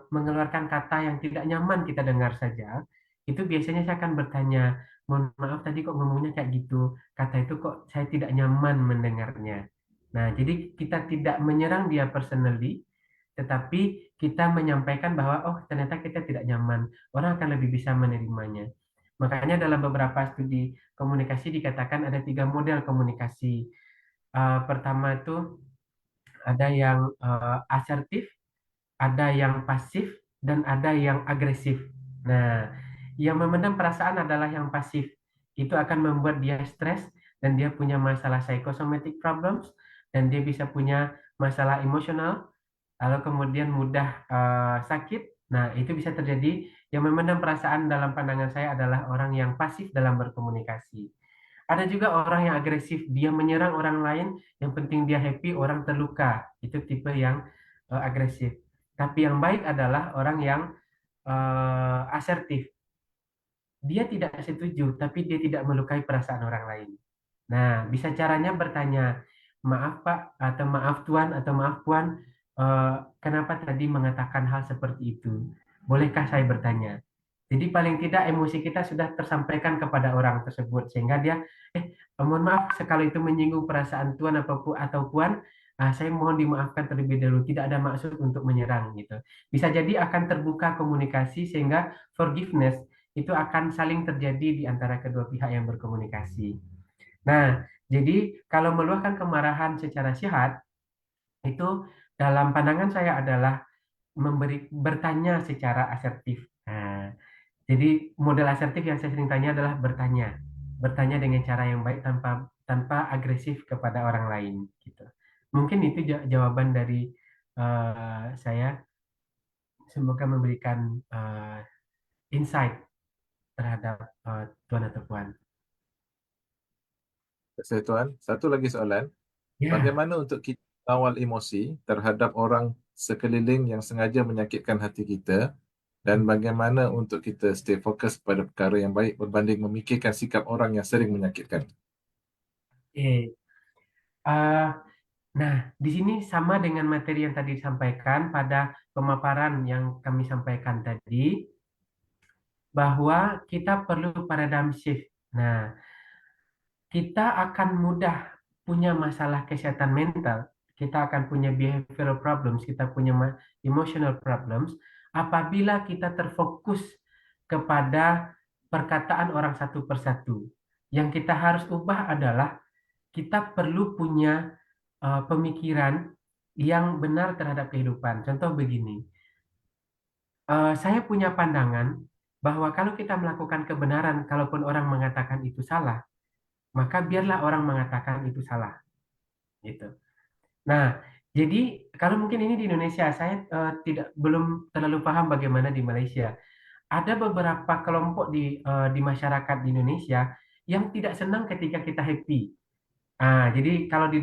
mengeluarkan kata yang tidak nyaman kita dengar saja, itu biasanya saya akan bertanya, mohon maaf tadi kok ngomongnya kayak gitu, kata itu kok saya tidak nyaman mendengarnya. Nah, jadi kita tidak menyerang dia personally, tetapi kita menyampaikan bahwa oh ternyata kita tidak nyaman, orang akan lebih bisa menerimanya. Makanya dalam beberapa studi komunikasi dikatakan ada 3 model komunikasi. Pertama itu ada yang asertif, ada yang pasif, dan ada yang agresif. Nah, yang memendam perasaan adalah yang pasif. Itu akan membuat dia stres dan dia punya masalah psychosomatic problems dan dia bisa punya masalah emosional, lalu kemudian mudah sakit. Nah, itu bisa terjadi. Yang memendam perasaan dalam pandangan saya adalah orang yang pasif dalam berkomunikasi. Ada juga orang yang agresif, dia menyerang orang lain, yang penting dia happy, orang terluka. Itu tipe yang agresif. Tapi yang baik adalah orang yang asertif. Dia tidak setuju, tapi dia tidak melukai perasaan orang lain. Nah, bisa caranya bertanya, maaf Pak, atau maaf Tuan, atau maaf Puan, kenapa tadi mengatakan hal seperti itu? Bolehkah saya bertanya? Jadi paling tidak emosi kita sudah tersampaikan kepada orang tersebut, sehingga dia, mohon maaf, sekali itu menyinggung perasaan Tuan atau Puan, saya mohon dimaafkan terlebih dahulu, tidak ada maksud untuk menyerang gitu. Bisa jadi akan terbuka komunikasi sehingga forgiveness itu akan saling terjadi di antara kedua pihak yang berkomunikasi. Nah, jadi kalau meluahkan kemarahan secara sehat, itu dalam pandangan saya adalah bertanya secara asertif. Nah, jadi model asertif yang saya sering tanya adalah bertanya dengan cara yang baik tanpa agresif kepada orang lain. Gitu. Mungkin itu jawaban dari saya. Semoga memberikan insight terhadap Tuan atau Puan. Saya Tuan, satu lagi soalan. Ya, Bagaimana untuk kita mengawal emosi terhadap orang sekeliling yang sengaja menyakitkan hati kita, dan bagaimana untuk kita stay fokus pada perkara yang baik berbanding memikirkan sikap orang yang sering menyakitkan? oke. Nah, di sini sama dengan materi yang tadi disampaikan pada pemaparan yang kami sampaikan tadi, bahwa kita perlu paradigm shift. Nah, kita akan mudah punya masalah kesehatan mental, kita akan punya behavioral problems, kita punya emotional problems, apabila kita terfokus kepada perkataan orang satu persatu. Yang kita harus ubah adalah kita perlu punya pemikiran yang benar terhadap kehidupan. Contoh begini, saya punya pandangan bahwa kalau kita melakukan kebenaran, kalaupun orang mengatakan itu salah, maka biarlah orang mengatakan itu salah, gitu. Nah, jadi kalau mungkin ini di Indonesia, saya belum terlalu paham bagaimana di Malaysia. Ada beberapa kelompok di masyarakat di Indonesia yang tidak senang ketika kita happy. Jadi kalau di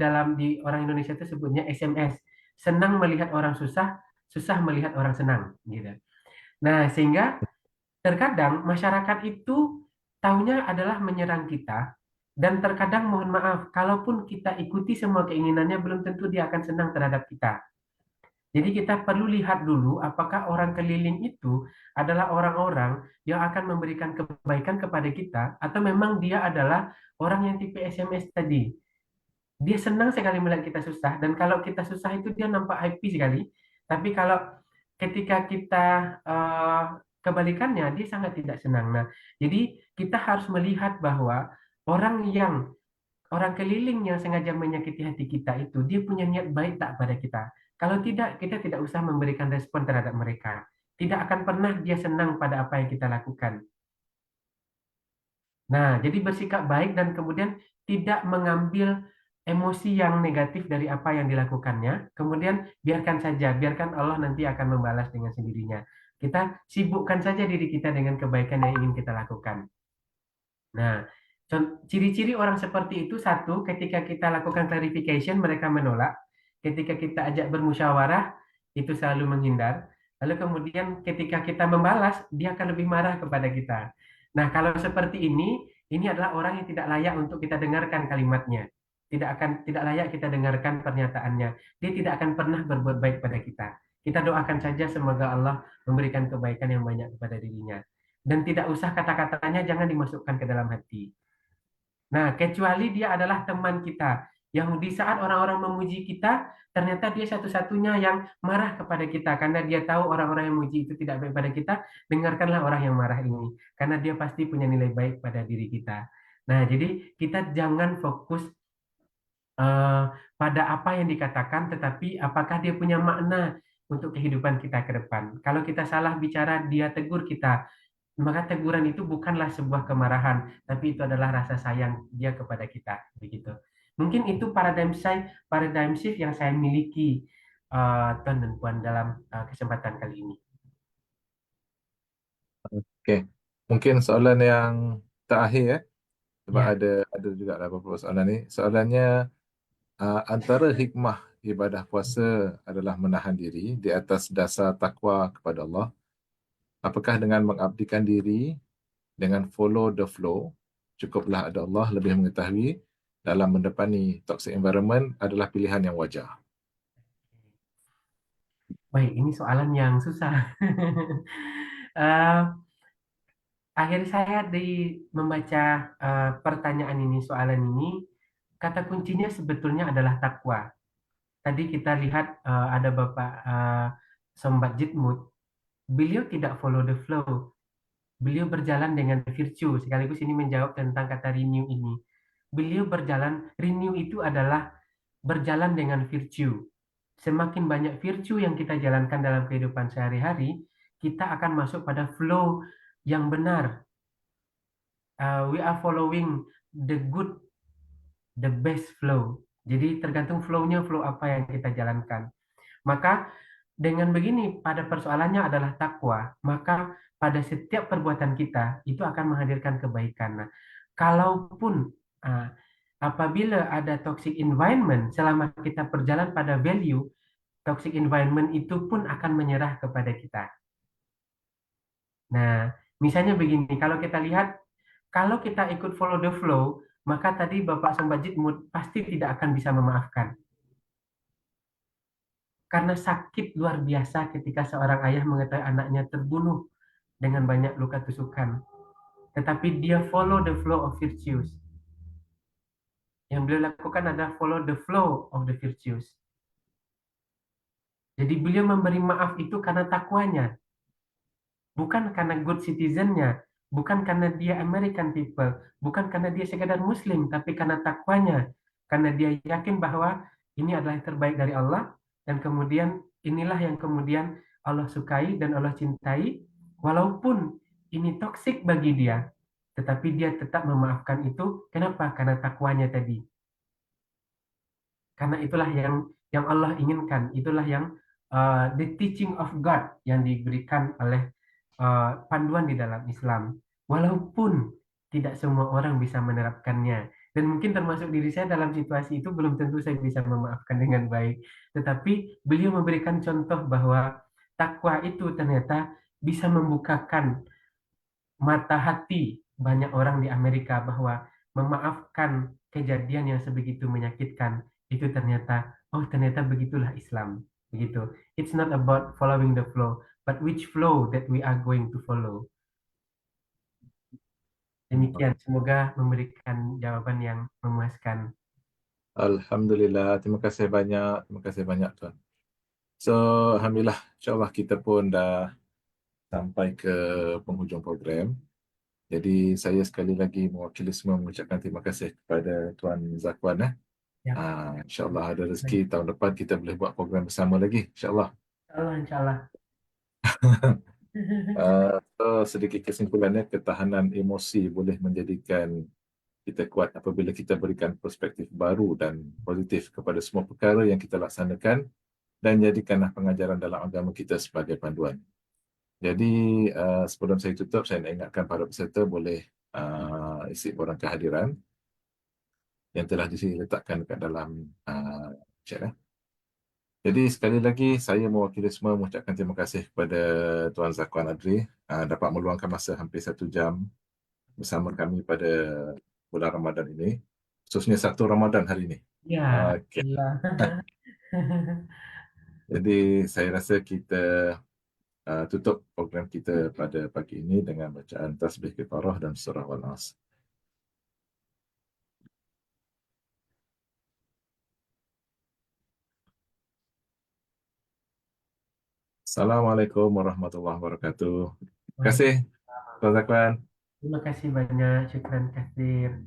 orang Indonesia itu sebutnya SMS, senang melihat orang susah, susah melihat orang senang, gitu. Nah, sehingga terkadang masyarakat itu taunya adalah menyerang kita, dan terkadang mohon maaf, kalaupun kita ikuti semua keinginannya, belum tentu dia akan senang terhadap kita. Jadi kita perlu lihat dulu apakah orang keliling itu adalah orang-orang yang akan memberikan kebaikan kepada kita, atau memang dia adalah orang yang tipe SMS tadi. Dia senang sekali melihat kita susah, dan kalau kita susah itu dia nampak happy sekali. Tapi kalau ketika kita kebalikannya, dia sangat tidak senang. Nah, jadi kita harus melihat bahwa orang keliling yang sengaja menyakiti hati kita itu, dia punya niat baik tak pada kita. Kalau tidak, kita tidak usah memberikan respon terhadap mereka. Tidak akan pernah dia senang pada apa yang kita lakukan. Nah, jadi bersikap baik dan kemudian tidak mengambil emosi yang negatif dari apa yang dilakukannya, kemudian biarkan saja, biarkan Allah nanti akan membalas dengan sendirinya. Kita sibukkan saja diri kita dengan kebaikan yang ingin kita lakukan. Nah, ciri-ciri orang seperti itu, satu, ketika kita lakukan clarification, mereka menolak. Ketika kita ajak bermusyawarah, itu selalu menghindar. Lalu kemudian ketika kita membalas, dia akan lebih marah kepada kita. Nah, kalau seperti ini adalah orang yang tidak layak untuk kita dengarkan kalimatnya. Tidak layak kita dengarkan pernyataannya. Dia tidak akan pernah berbuat baik pada kita. Kita doakan saja semoga Allah memberikan kebaikan yang banyak kepada dirinya. Dan tidak usah kata-katanya jangan dimasukkan ke dalam hati. Nah, kecuali dia adalah teman kita. Yang di saat orang-orang memuji kita, ternyata dia satu-satunya yang marah kepada kita karena dia tahu orang-orang yang memuji itu tidak baik pada kita. Dengarkanlah orang yang marah ini, karena dia pasti punya nilai baik pada diri kita. Nah, jadi kita jangan fokus eh, pada apa yang dikatakan, tetapi apakah dia punya makna untuk kehidupan kita ke depan. Kalau kita salah bicara, dia tegur kita, maka teguran itu bukanlah sebuah kemarahan, tapi itu adalah rasa sayang dia kepada kita, begitu. Mungkin itu paradigm shift yang saya miliki, Tuan dan Puan, dalam kesempatan kali ini. Okey. Mungkin soalan yang terakhir sebab Ya, ada juga beberapa soalan ni. Soalannya, antara hikmah ibadah puasa adalah menahan diri di atas dasar takwa kepada Allah. Apakah dengan mengabdikan diri dengan follow the flow, cukuplah ada Allah lebih mengetahui dalam mendepani toxic environment adalah pilihan yang wajar? baik, ini soalan yang susah. Eh, Akhir saya di membaca pertanyaan ini, soalan ini, kata kuncinya sebetulnya adalah takwa. Tadi kita lihat ada Bapak Sombat Jitmut, beliau tidak follow the flow, beliau berjalan dengan virtue. Sekaligus ini menjawab tentang kata renew ini. Beliau berjalan, renew itu adalah berjalan dengan virtue. Semakin banyak virtue yang kita jalankan dalam kehidupan sehari-hari, kita akan masuk pada flow yang benar. We are following the good, the best flow. Jadi tergantung flow-nya, flow apa yang kita jalankan. Maka dengan begini, pada persoalannya adalah takwa, maka pada setiap perbuatan kita itu akan menghadirkan kebaikan. Nah, kalaupun uh, apabila ada toxic environment, selama kita berjalan pada value, toxic environment itu pun akan menyerah kepada kita. Nah, misalnya begini, kalau kita lihat, kalau kita ikut follow the flow, maka tadi Bapak Sombajit pasti tidak akan bisa memaafkan. Karena sakit luar biasa ketika seorang ayah mengetahui anaknya terbunuh dengan banyak luka tusukan. Tetapi dia follow the flow of virtues. Yang beliau lakukan adalah follow the flow of the virtues. Jadi beliau memberi maaf itu karena takwanya. Bukan karena good citizen-nya, bukan karena dia American people, bukan karena dia sekadar Muslim, tapi karena takwanya. Karena dia yakin bahwa ini adalah yang terbaik dari Allah, dan kemudian inilah yang kemudian Allah sukai dan Allah cintai, walaupun ini toksik bagi dia, tetapi dia tetap memaafkan itu. Kenapa? Karena takwanya tadi. Karena itulah yang Allah inginkan, itulah yang the teaching of God yang diberikan oleh panduan di dalam Islam. Walaupun tidak semua orang bisa menerapkannya. Dan mungkin termasuk diri saya dalam situasi itu belum tentu saya bisa memaafkan dengan baik. Tetapi beliau memberikan contoh bahwa takwa itu ternyata bisa membukakan mata hati banyak orang di Amerika bahwa memaafkan kejadian yang sebegitu menyakitkan itu ternyata, oh ternyata begitulah Islam. Begitu. It's not about following the flow, but which flow that we are going to follow. Demikian, semoga memberikan jawaban yang memuaskan. Alhamdulillah, terima kasih banyak Tuan. So, Alhamdulillah, insyaAllah kita pun dah sampai ke penghujung program. Jadi saya sekali lagi mewakili semua mengucapkan terima kasih kepada Tuan Zakwan. Ya. InsyaAllah ada rezeki tahun depan kita boleh buat program bersama lagi, insyaAllah. Insya Allah. So, sedikit kesimpulannya, ketahanan emosi boleh menjadikan kita kuat apabila kita berikan perspektif baru dan positif kepada semua perkara yang kita laksanakan dan jadikanlah pengajaran dalam agama kita sebagai panduan. Jadi sebelum saya tutup, saya nak ingatkan para peserta boleh isi borang kehadiran yang telah diletakkan dekat dalam chat. Jadi sekali lagi saya mewakili semua mengucapkan terima kasih kepada Tuan Zakwan Adri dapat meluangkan masa hampir 1 jam bersama kami pada bulan Ramadan ini, khususnya 1 Ramadan hari ini. Ya, Okay. Allah. Jadi saya rasa kita tutup program kita pada pagi ini dengan bacaan tasbih kifarah dan surah Wal-As. Assalamualaikum warahmatullahi wabarakatuh. Terima kasih, Tuan Zakwan. Terima kasih banyak, syukran kasir.